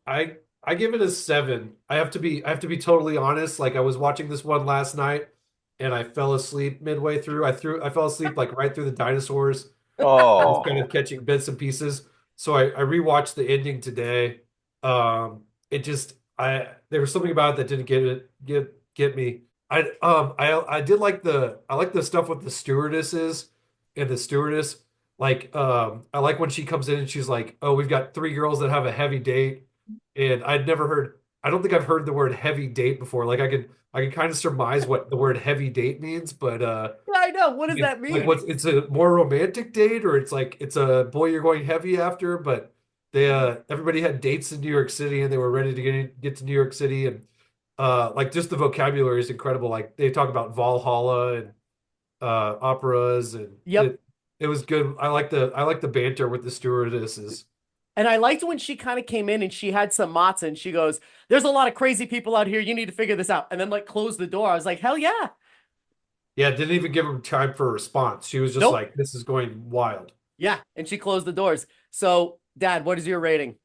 I give it a 7. I have to be totally honest. Like I was watching this one last night and I fell asleep midway through. I fell asleep like right through the dinosaurs. I was kind Oh, of catching bits and pieces. So I rewatched the ending today. It just there was something about it that didn't get me. I did like the stuff with the stewardesses and the stewardess. Like I like when she comes in and she's like, "Oh, we've got 3 girls that have a heavy date." And I don't think I've heard the word heavy date before. Like I can kind of surmise what the word heavy date means, but I know. What does that like mean? what's it's a more romantic date or it's like it's a boy you're going heavy after, but they everybody had dates in New York City and they were ready to get to New York City and like just the vocabulary is incredible. Like they talk about Valhalla and operas and Yep. it was good. I like the banter with the stewardesses. And I liked when she kind of came in and she had some matzah and she goes, there's a lot of crazy people out here. You need to figure this out. And then like close the door. I was like, hell yeah. Yeah, didn't even give him time for a response. She was just Nope. like, this is going wild. Yeah. And she closed the doors. So, Dad, what is your rating?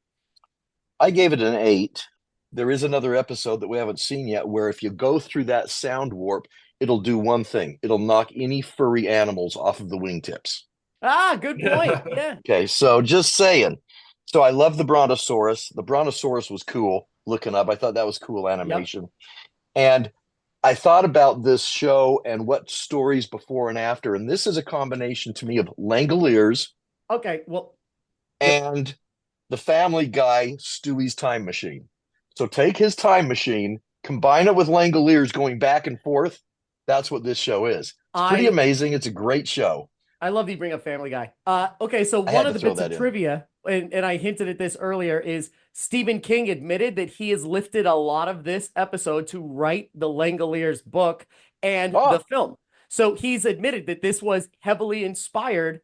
I gave it an 8. There is another episode that we haven't seen yet where if you go through that sound warp, it'll do one thing. It'll knock any furry animals off of the wingtips. Ah, good point. Yeah. Okay, so just saying. So I love the Brontosaurus. The Brontosaurus was cool looking up. I thought that was cool Yep. animation. And I thought about this show and what stories before and after. And this is a combination to me of Langoliers Okay. Well, yep. and the Family Guy Stewie's Time Machine. So take his time machine, combine it with Langoliers going back and forth. That's what this show is. It's pretty I amazing. It's a great show. I love that you bring up Family Guy. Okay, so I one had of to the throw bits of that in. trivia, and I hinted at this earlier, is Stephen King admitted that he has lifted a lot of this episode to write the Langoliers book and the Oh, film. So he's admitted that this was heavily inspired,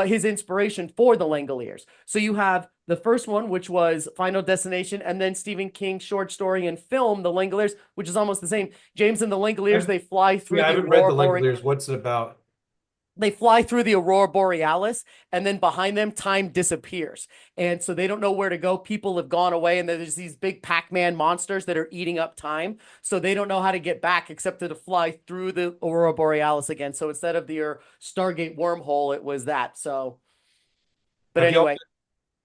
his inspiration for the Langoliers. So you have the first one, which was Final Destination, and then Stephen King's short story and film, The Langoliers, which is almost the same. James and the Langoliers, I've, they fly through yeah, I the haven't read aurora the borealis. Langoliers. What's it about? They fly through the aurora borealis, and then behind them time disappears, and so they don't know where to go. People have gone away, and there's these big Pac-Man monsters that are eating up time, so they don't know how to get back except to fly through the aurora borealis again. So instead of the Stargate wormhole, it was that. So but Have y'all anyway,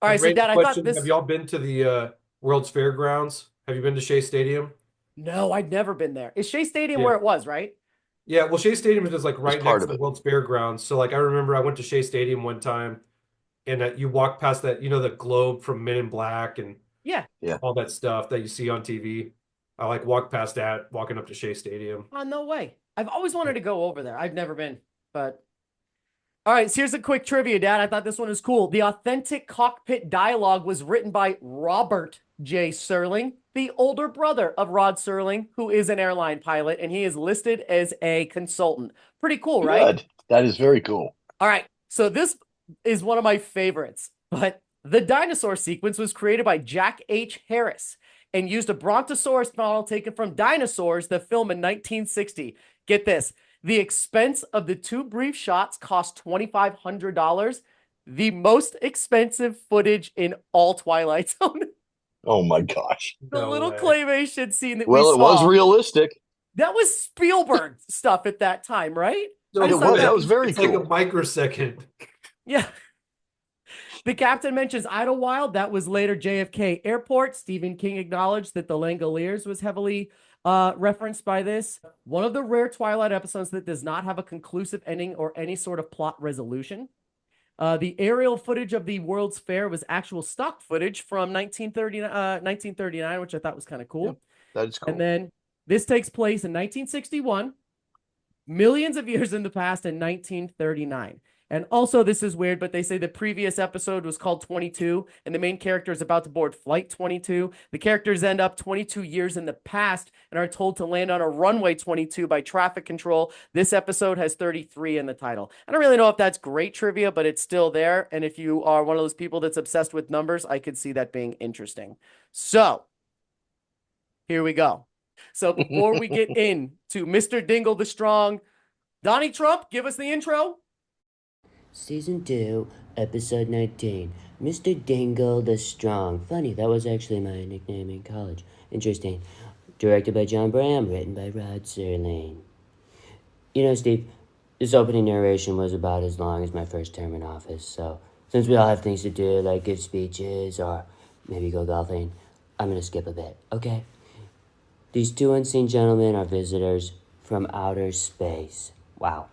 all a right, so random Dad, I thought question? Have this. y'all been to the World's Fairgrounds? Have you been to Shea Stadium? No, I'd never been there. Is Shea Stadium Yeah. where it was, right? Yeah, well, Shea Stadium is just like it's right part next of to the it. World's Fairgrounds. So like I remember I went to Shea Stadium one time and you walk past that, the globe from Men in Black and Yeah. Yeah. all that stuff that you see on TV. I like walked past that walking up to Shea Stadium. Oh, no way. I've always wanted to go over there. I've never been, but all right, so here's a quick trivia, Dad. I thought this one was cool. The authentic cockpit dialogue was written by Robert J. Serling, the older brother of Rod Serling, who is an airline pilot, and he is listed as a consultant. Pretty cool, right? Good. That is very cool. All right, so this is one of my favorites, but the dinosaur sequence was created by Jack H. Harris and used a Brontosaurus model taken from Dinosaurs, the film in 1960. Get this. The expense of the 2 brief shots cost $2,500, the most expensive footage in all Twilight Zone. Oh my gosh. The No little way. claymation scene that we Well, it was saw, realistic. that was Spielberg stuff at that time, right? No, I It saw was. that. That was very It's like a cool. microsecond. Yeah. The captain mentions Idlewild. That was later JFK Airport. Stephen King acknowledged that the Langoliers was heavily referenced by this. One of the rare Twilight episodes that does not have a conclusive ending or any sort of plot resolution. The aerial footage of the World's Fair was actual stock footage from 1939, which I thought was kind of Yeah, cool. that is And cool. then this takes place in 1961, millions of years in the past in 1939. And also, this is weird, but they say the previous episode was called 22, and the main character is about to board Flight 22. The characters end up 22 years in the past and are told to land on a runway 22 by traffic control. This episode has 33 in the title. I don't really know if that's great trivia, but it's still there. And if you are one of those people that's obsessed with numbers, I could see that being interesting. So, here we go. So, before we get into Mr. Dingle the Strong, Donny Trump, give us the intro. Season 2, Episode 19. Mr. Dingle the Strong. Funny, that was actually my nickname in college. Interesting. Directed by John Bram, written by Rod Serling. You know, Steve, this opening narration was about as long as my first term in office, so since we all have things to do, like give speeches or maybe go golfing, I'm gonna skip a bit, okay? These two unseen gentlemen are visitors from outer space. Wow.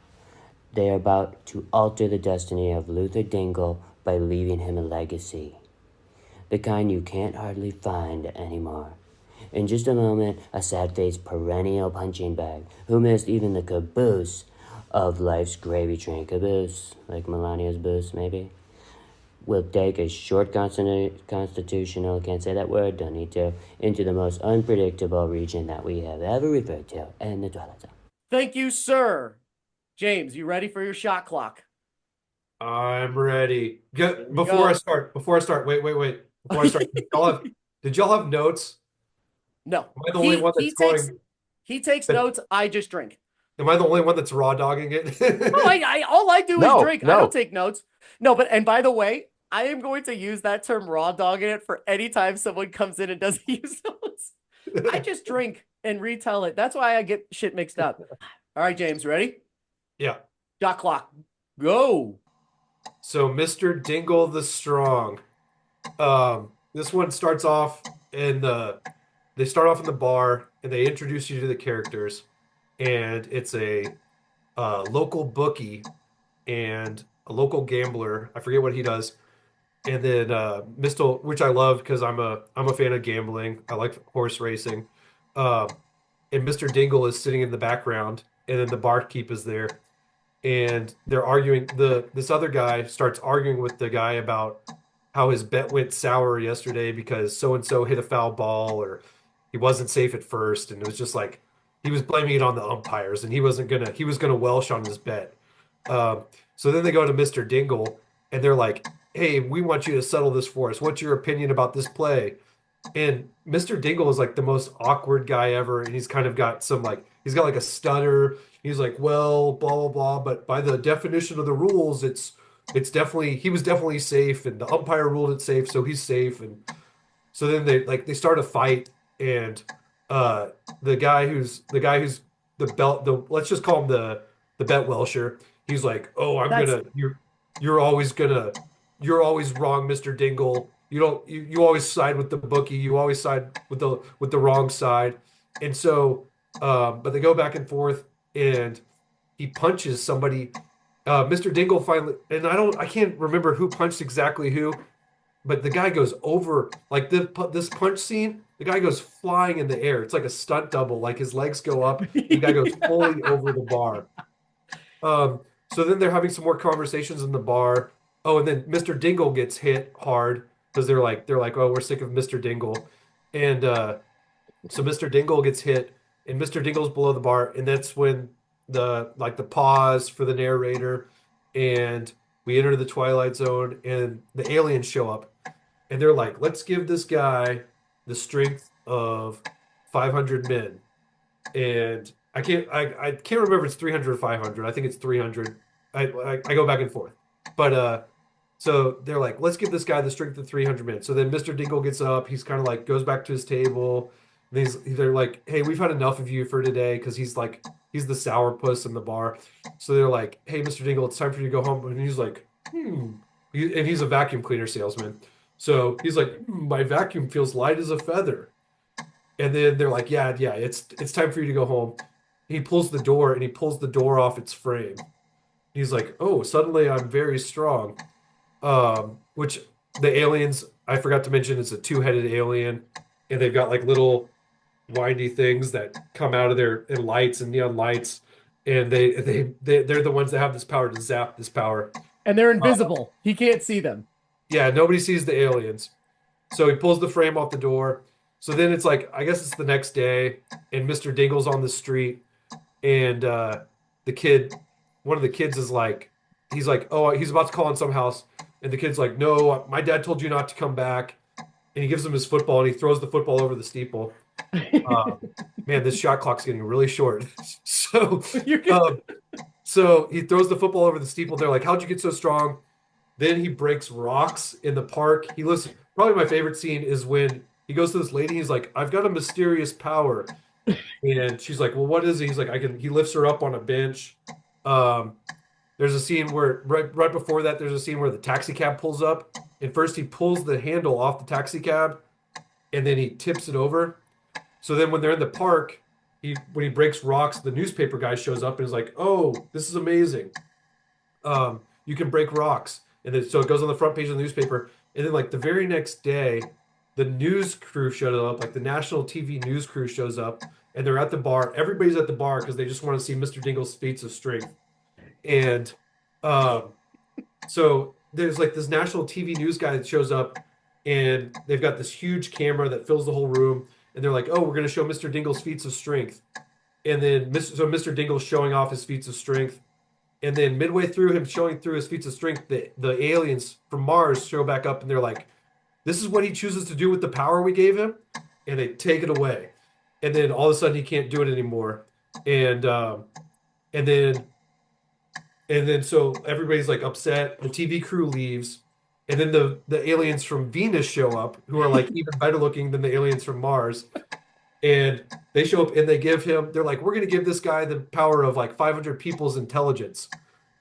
They are about to alter the destiny of Luther Dingle by leaving him a legacy. The kind you can't hardly find anymore. In just a moment, a sad-faced perennial punching bag who missed even the caboose of life's gravy train. Caboose, like Melania's boost, maybe? Will take a short constitutional, can't say that word, don't need to, into the most unpredictable region that we have ever referred to, and the Twilight Zone. Thank you, sir. James, you ready for your shot clock? I'm ready. Here we Before go. I start, wait. Before I start, did y'all have notes? No, Am I the only one that's going? he takes notes. I just drink. Am I the only one that's raw dogging it? Oh, I all I do is No, drink. I no. don't take notes. No, but and by the way, I am going to use that term raw dogging it for any time someone comes in and doesn't use notes. I just drink and retell it. That's why I get shit mixed up. All right, James, ready? Yeah. Shot clock. Go. So Mr. Dingle the Strong. This one starts off in they start off in the bar and they introduce you to the characters, and it's a local bookie and a local gambler. I forget what he does. And then Mr. which I love because I'm a fan of gambling. I like horse racing. Um, and Mr. Dingle is sitting in the background, and then the barkeep is there, and they're arguing. This other guy starts arguing with the guy about how his bet went sour yesterday because so and so hit a foul ball or he wasn't safe at first, and it was just like he was blaming it on the umpires, and he was gonna welsh on his bet. Um, so then they go to Mr. Dingle, and they're like, "Hey, we want you to settle this for us. What's your opinion about this play?" And Mr. Dingle is like the most awkward guy ever, and he's kind of got some like he's got like a stutter. He's like, well, blah blah blah, but by the definition of the rules, it's definitely he was definitely safe, and the umpire ruled it safe, so he's safe. And so then they start a fight, and uh the guy who's the belt the let's just call him the bet Welsher. He's like, oh, That's you're always gonna you're always wrong, Mr. Dingle. You always side with the bookie. You always side with the wrong side. And so but they go back and forth, and he punches somebody. Mr. Dingle finally, and I can't remember who punched exactly who, but the guy goes over like this punch scene. The guy goes flying in the air. It's like a stunt double. Like his legs go up, the guy goes fully over the bar. So then they're having some more conversations in the bar. Oh, and then Mr. Dingle gets hit hard because they're like, oh, we're sick of Mr. Dingle, and so Mr. Dingle gets hit, and Mr. Dingle's below the bar, and that's when the pause for the narrator, and we enter the Twilight Zone, and the aliens show up, and they're like, let's give this guy the strength of 500 men, and I can't remember if it's 300 or 500. I think it's 300. I go back and forth, but so they're like, let's give this guy the strength of 300 men. So then Mr. Dingle gets up. He's kind of like goes back to his table. They're like, hey, we've had enough of you for today because he's the sourpuss in the bar. So they're like, hey, Mr. Dingle, it's time for you to go home. And he's like, and he's a vacuum cleaner salesman. So he's like, my vacuum feels light as a feather. And then they're like, yeah, it's time for you to go home. He pulls the door off its frame. He's like, oh, suddenly I'm very strong. which the aliens, I forgot to mention, it's a two-headed alien, and they've got like little windy things that come out of their and lights and neon lights, and they're the ones that have this power to zap this power. And they're Uh, invisible. He can't see them. yeah, nobody sees the aliens. So he pulls the frame off the door. So then it's like, I guess it's the next day, and Mr. Dingle's on the street, and the kid, one of the kids is like, he's like, oh, he's about to call on some house, and the kid's like, no, my dad told you not to come back, and he gives him his football, and he throws the football over the steeple. Um, Man, this shot clock's getting really short. So, You're good. um, so he throws the football over the steeple. They're like, how'd you get so strong? Then he breaks rocks in the park. He listen. Probably my favorite scene is when he goes to this lady. He's like, "I've got a mysterious power," and she's like, "Well, what is it?" He's like, "I can." He lifts her up on a bench. Um, there's a scene where right before that, there's a scene where the taxi cab pulls up, and first he pulls the handle off the taxi cab, and then he tips it over. So then when they're in the park, when he breaks rocks, the newspaper guy shows up and is like, "Oh, this is amazing. You can break rocks." And then so it goes on the front page of the newspaper. And then like the very next day, the news crew showed up, like the national TV news crew shows up, and they're at the bar. Everybody's at the bar because they just want to see Mr. Dingle's feats of strength. And um, so there's like this national TV news guy that shows up, and they've got this huge camera that fills the whole room. And they're like, "Oh, we're going to show Mr. Dingle's feats of strength." And then Mr. Dingle's showing off his feats of strength. And then midway through him showing through his feats of strength, the aliens from Mars show back up and they're like, "This is what he chooses to do with the power we gave him," and they take it away. And then all of a sudden he can't do it anymore. And and then so everybody's like upset. The TV crew leaves, and then the aliens from Venus show up, who are like even better looking than the aliens from Mars. And they show up and they give him, they're like, "We're going to give this guy the power of like 500 people's intelligence."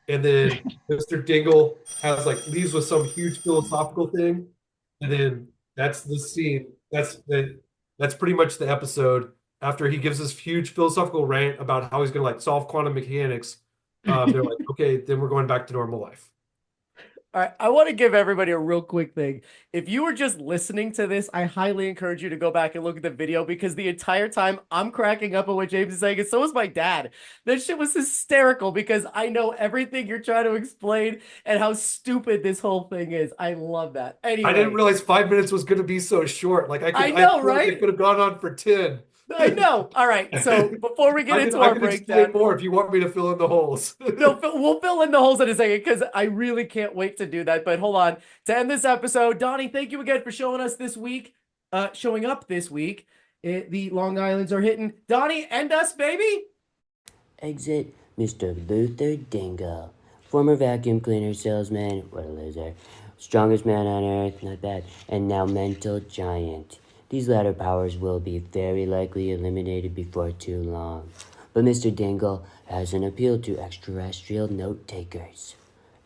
And then Mr. Dingle has like leaves with some huge philosophical thing. And then that's the scene. That's pretty much the episode. After he gives this huge philosophical rant about how he's going to like solve quantum mechanics, they're like, "Okay, then we're going back to normal life." All right, I want to give everybody a real quick thing. If you were just listening to this, I highly encourage you to go back and look at the video because the entire time I'm cracking up at what James is saying, and so is my dad. That shit was hysterical because I know everything you're trying to explain and how stupid this whole thing is. I love that. I didn't Anyway, realize 5 minutes was going to be so short. Like I I know, feel like it right? could have gone on for 10. I know. All right, so before we get into I our can explain breakdown, more if you want me to fill in the holes. no, we'll fill in the holes in a second because I really can't wait to do that. But hold on. To end this episode, Donnie, thank you again for showing us this week, showing up this week. The Long Islands are hitting. Donnie, end us, baby. Exit Mr. Luther Dingle, former vacuum cleaner salesman, what a loser, strongest man on earth, not bad, and now mental giant. These latter powers will be very likely eliminated before too long. But Mr. Dingle has an appeal to extraterrestrial note-takers,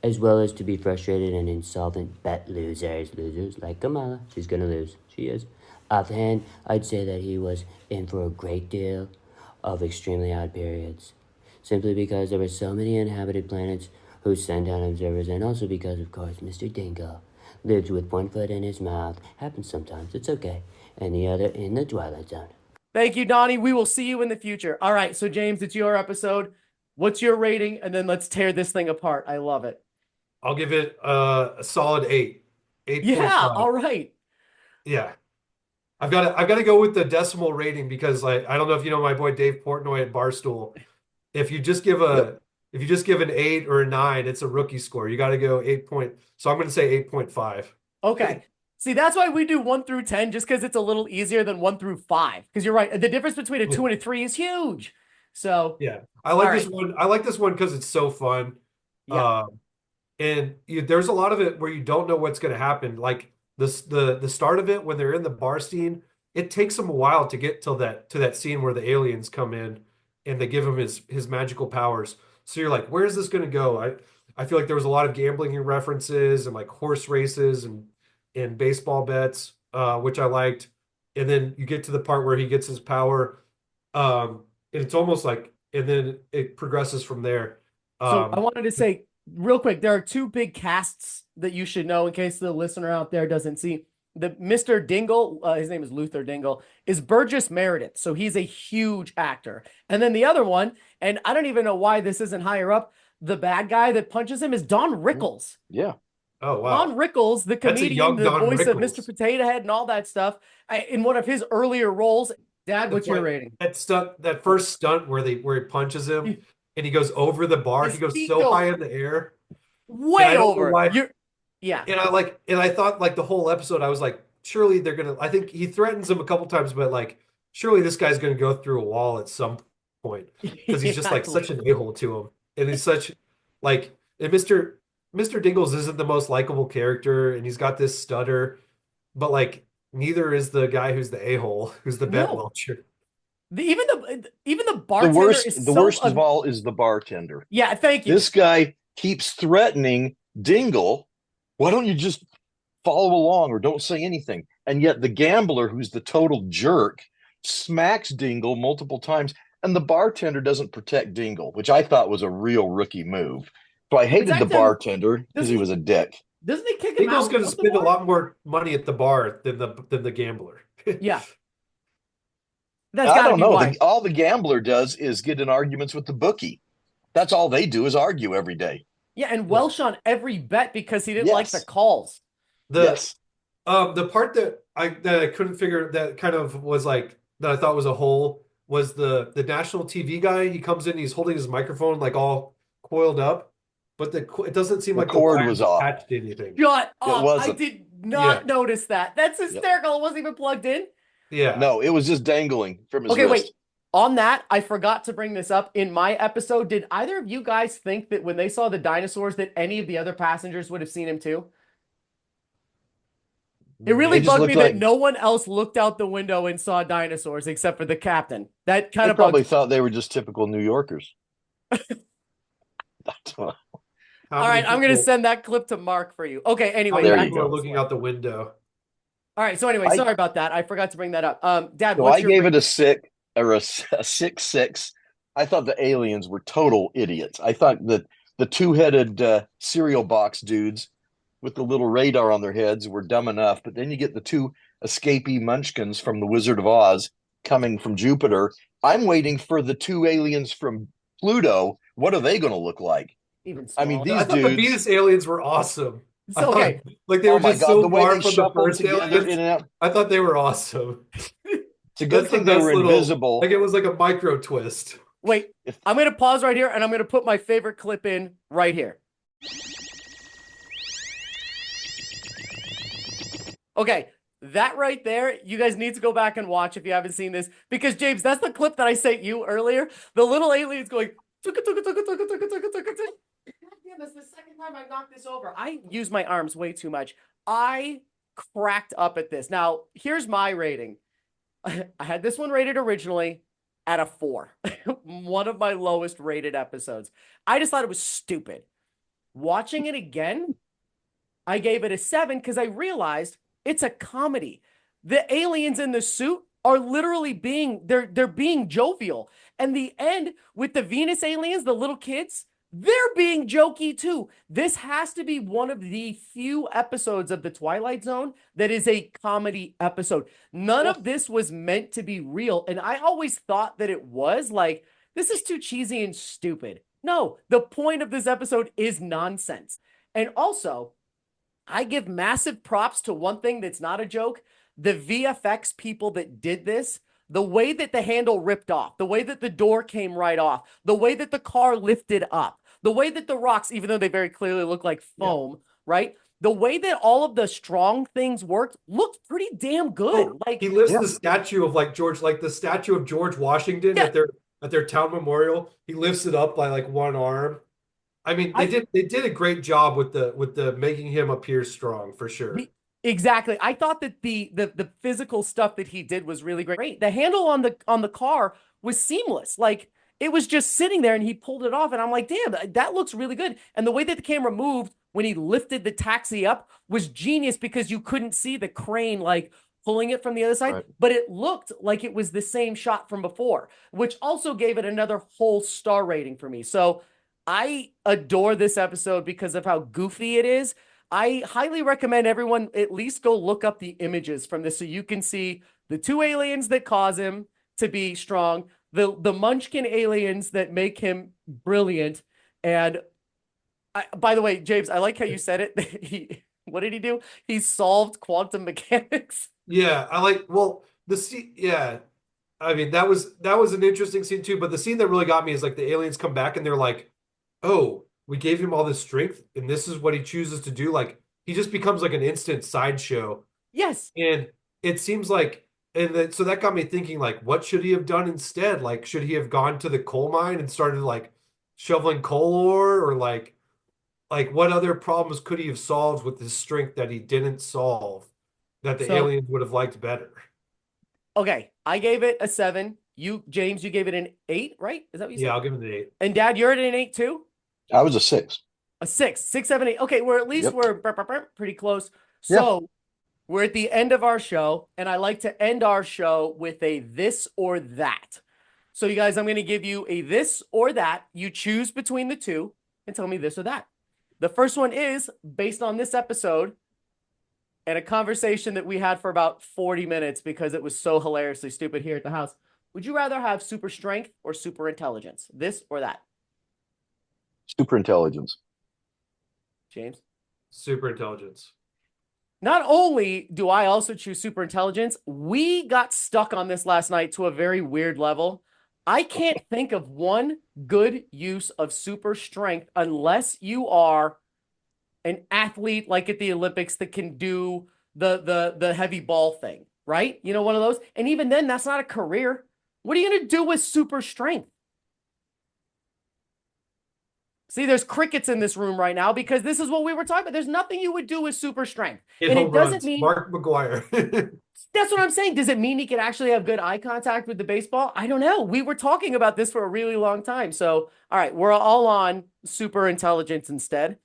as well as to be frustrated and insolvent bet losers. Losers like Kamala. She's gonna lose. She is. Offhand, I'd say that he was in for a great deal of extremely odd periods, simply because there were so many inhabited planets who sent out observers, and also because, of course, Mr. Dingle lives with one foot in his mouth. Happens sometimes, it's okay, and the other in the Twilight Zone. Thank you, Donnie. We will see you in the future. All right, so James, it's your episode. What's your rating? And then let's tear this thing apart. I love it. I'll give it a solid 8. Yeah, 8.5. all right. Yeah. I've got to go with the decimal rating because like I don't know if you know my boy Dave Portnoy at Barstool. If you just give a if you just give an 8 or a 9, it's a rookie score. You got to go 8 point. So I'm going to say 8.5. Okay. See, that's why we do 1 through 10, just because it's a little easier than 1 through 5. Because you're right. The difference between a 2 and a 3 is huge. So, Yeah. I like all this right. one. I like this one because it's so fun. Yeah. Um, and there's a lot of it where you don't know what's going to happen. Like the start of it when they're in the bar scene, it takes them a while to get to that scene where the aliens come in and they give him his magical powers. So you're like, where's this going to go? I feel like there was a lot of gambling references and like horse races and baseball bets, which I liked. And then you get to the part where he gets his power, and it's almost like, and then it progresses from there. So I Um, wanted to say real quick, there are two big casts that you should know in case the listener out there doesn't see. The Mr. Dingle, his name is Luther Dingle, is Burgess Meredith. So he's a huge actor. And then the other one, and I don't even know why this isn't higher up, the bad guy that punches him is Don Rickles. Yeah. Oh wow. Don Rickles, the That's a comedian, young the Don voice of Rickles. Mr. Potato Head and all that stuff, in one of his earlier roles. Dad, what's your rating? That stunt, that first stunt where he punches him and he goes over the bar. His He goes feet so go high in the air. way don't know over. why- Yeah. And I thought like the whole episode, I was like, surely they're gonna. I think he threatens him a couple times, but like, surely this guy's gonna go through a wall at some point because he's just like such an a-hole to him, and he's such like, and Mr. Dingles isn't the most likable character, and he's got this stutter, but like neither is the guy who's the a-hole, who's the bet No. welcher. Even the The bartender worst, is the so worst of all is the bartender. Yeah, thank you. This guy keeps threatening Dingle. Why don't you just follow along or don't say anything? And yet the gambler, who's the total jerk, smacks Dingle multiple times, and the bartender doesn't protect Dingle, which I thought was a real rookie move. So I hated the bartender because he was a dick. Doesn't he kick him Dingle's out? gonna spend a lot more money at the bar than the gambler. Yeah. That's I gotta don't be know. why. All the gambler does is get in arguments with the bookie. That's all they do is argue every day. Yeah, and Welsh on every bet because he didn't like the Yes. calls. Yes. The part that I couldn't figure that kind of was like that I thought was a hole was the national TV guy. He comes in, he's holding his microphone like all coiled up, but it doesn't seem The like cord wire was off. attached to anything. Shut up. I wasn't. did not Yeah. notice that. That's hysterical. It wasn't even plugged in. Yeah. No, it was just dangling from his Okay, wrist. wait. On that, I forgot to bring this up in my episode. Did either of you guys think that when they saw the dinosaurs that any of the other passengers would have seen him too? It really They just bugged me looked that like- no one else looked out the window and saw dinosaurs except for the captain. That kind They of probably bugged. thought they were just typical New Yorkers. How All many right, I'm going to people- send that clip to Mark for you. Okay, how anyway. many There back you people to are go. this looking one. out the window. All right, so anyway, I- sorry about that. I forgot to bring that up. Dad, So what's I your gave rating? it a 6 or a 6-6. I thought the aliens were total idiots. I thought that the two-headed cereal box dudes with the little radar on their heads were dumb enough, but then you get the two escapee munchkins from the Wizard of Oz coming from Jupiter. I'm waiting for the two aliens from Pluto. What are they going to look like? Even I mean, smaller. I these thought the dudes. Venus aliens were awesome. So, okay, Like they Oh were my just God, so the way far they from the shuffled first together aliens. in and out. I thought they were awesome. It's a good That's the thing they best were little- invisible. Like it was like a micro twist. wait. I'm going to pause right here and I'm going to put my favorite clip in right here. Okay, that right there, you guys need to go back and watch if you haven't seen this. Because, James, that's the clip that I sent you earlier. The little aliens going, "Tuka, tuka, tuka, tuka, tuka, tuka, tuka, tuka." God damn, that's the second time I knocked this over. I use my arms way too much. I cracked up at this. Now, here's my rating. I had this one rated originally at a 4. One of my lowest rated episodes. I just thought it was stupid. Watching it again, I gave it a 7 because I realized it's a comedy. The aliens in the suit are literally they're being jovial. And the end with the Venus aliens, the little kids, they're being jokey too. This has to be one of the few episodes of the Twilight Zone that is a comedy episode. None of this was meant to be real. And I always thought that it was like, this is too cheesy and stupid. No, the point of this episode is nonsense. And also, I give massive props to one thing that's not a joke. The VFX people that did this, the way that the handle ripped off, the way that the door came right off, the way that the car lifted up, the way that the rocks, even though they very clearly look like foam, right? The way that all of the strong things worked looked pretty damn good. Oh, Like he lifts the statue of like the statue of George Washington Yeah. at their town memorial. He lifts it up by like one arm. I mean, they did a great job with the making him appear strong for sure. Exactly. I thought that the physical stuff that he did was really great. The handle on the car was seamless. Like it was just sitting there and he pulled it off and I'm like, damn, that looks really good. And the way that the camera moved when he lifted the taxi up was genius because you couldn't see the crane like pulling it from the other side, Right. but it looked like it was the same shot from before, which also gave it another whole star rating for me. So I adore this episode because of how goofy it is. I highly recommend everyone at least go look up the images from this so you can see the two aliens that cause him to be strong, the Munchkin aliens that make him brilliant. And by the way, James, I like how you said it. What did he do? He solved quantum mechanics. Yeah, I like. Well, the scene. Yeah, I mean that was an interesting scene too. But the scene that really got me is like the aliens come back and they're like, "Oh, we gave him all this strength, and this is what he chooses to do." Like he just becomes like an instant sideshow. Yes. And it seems like, so that got me thinking, like, what should he have done instead? Like, should he have gone to the coal mine and started like shoveling coal ore, or like what other problems could he have solved with his strength that he didn't solve that the So, aliens would have liked better? okay, I gave it a 7. You, James, you gave it an 8, right? Is that what you Yeah, said? I'll give him an 8. And Dad, you're at an 8 too? I was a 6. A 6, 6, 7, 8. Okay, we're at least Yep. we're pretty close. Yeah. So we're at the end of our show, and I like to end our show with a this or that. So you guys, I'm going to give you a this or that. You choose between the two and tell me this or that. The first one is based on this episode and a conversation that we had for about 40 minutes because it was so hilariously stupid here at the house. Would you rather have super strength or super intelligence? This or that? Super intelligence. James? Super intelligence. Not only do I also choose super intelligence, we got stuck on this last night to a very weird level. I can't think of one good use of super strength unless you are an athlete like at the Olympics that can do the heavy ball thing, right? You know, one of those. And even then, that's not a career. What are you going to do with super strength? See, there's crickets in this room right now because this is what we were talking about. There's nothing you would do with super strength. Hit And home it doesn't runs. mean Mark McGuire. that's what I'm saying. Does it mean he could actually have good eye contact with the baseball? I don't know. We were talking about this for a really long time. So, all right, we're all on super intelligence instead.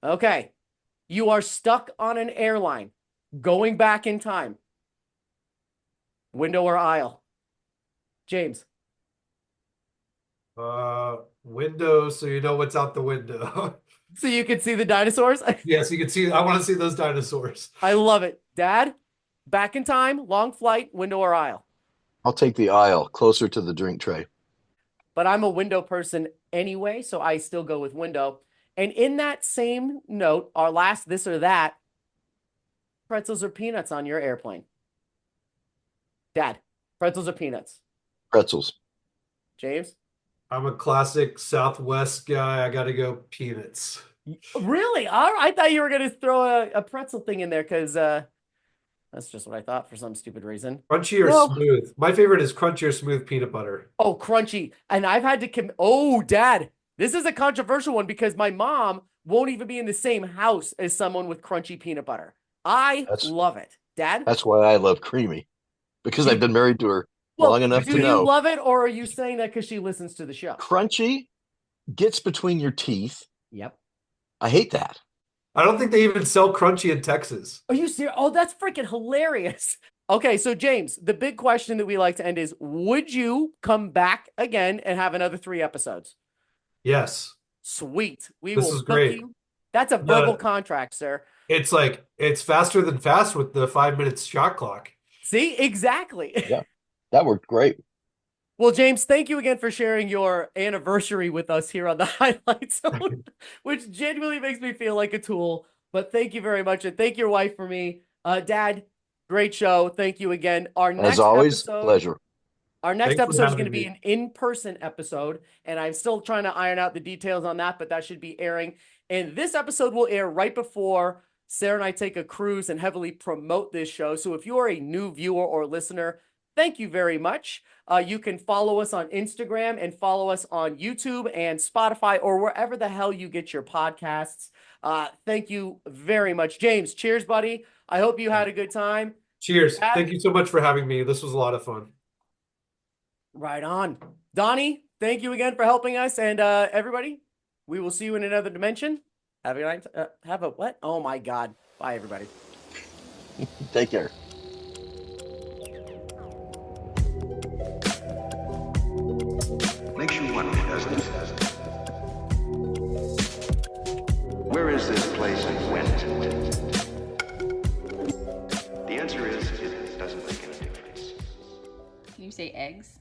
Okay. You are stuck on an airline going back in time. Window or aisle? James. Window, so you know what's out the window. So you can see the dinosaurs? Yes, you can see. I want to see those dinosaurs. I love it. Dad, back in time, long flight, window or aisle? I'll take the aisle closer to the drink tray. But I'm a window person anyway, so I still go with window. And in that same note, our last this or that, pretzels or peanuts on your airplane? Dad, pretzels or peanuts? Pretzels. James? I'm a classic Southwest guy. I got to go peanuts. Really? All right. I thought you were going to throw a pretzel thing in there because that's just what I thought for some stupid reason. Crunchy or No. smooth? My favorite is crunchy or smooth peanut butter. Oh, crunchy. And I've had to oh, Dad, this is a controversial one because my mom won't even be in the same house as someone with crunchy peanut butter. I love it. Dad? That's why I love creamy, because I've been married to her long enough do to you know. love it, or are you saying that because she listens to the show? Crunchy gets between your teeth. Yep. I hate that. I don't think they even sell crunchy in Texas. Are you serious? Oh, that's freaking hilarious. Okay, so James, the big question that we like to end is, would you come back again and have another 3 episodes? Yes. Sweet. We This will is book great. you. That's a verbal contract, sir. It's like, it's faster than fast with the 5 minutes shot clock. See, exactly. Yeah. That worked great. Well, James, thank you again for sharing your anniversary with us here on the Highlight Zone, which genuinely makes me feel like a tool. But thank you very much. And thank your wife for me. Dad, great show. Thank you again. Our next As always, episode, pleasure. Our next Thanks for episode is having going to be me. an in-person episode, and I'm still trying to iron out the details on that, but that should be airing. And this episode will air right before Sarah and I take a cruise and heavily promote this show. So if you are a new viewer or listener, thank you very much. You can follow us on Instagram and follow us on YouTube and Spotify or wherever the hell you get your podcasts. Thank you very much. James, cheers, buddy. I hope you had a good time. Cheers. Dad? Thank you so much for having me. This was a lot of fun. Right on. Donnie, thank you again for helping us. And everybody, we will see you in another dimension. Have a night. Have a what? Oh my God. Bye, everybody. Take care. Makes you wonder, doesn't it? Where is this place and when is it? The answer is it doesn't make any difference. Can you say eggs?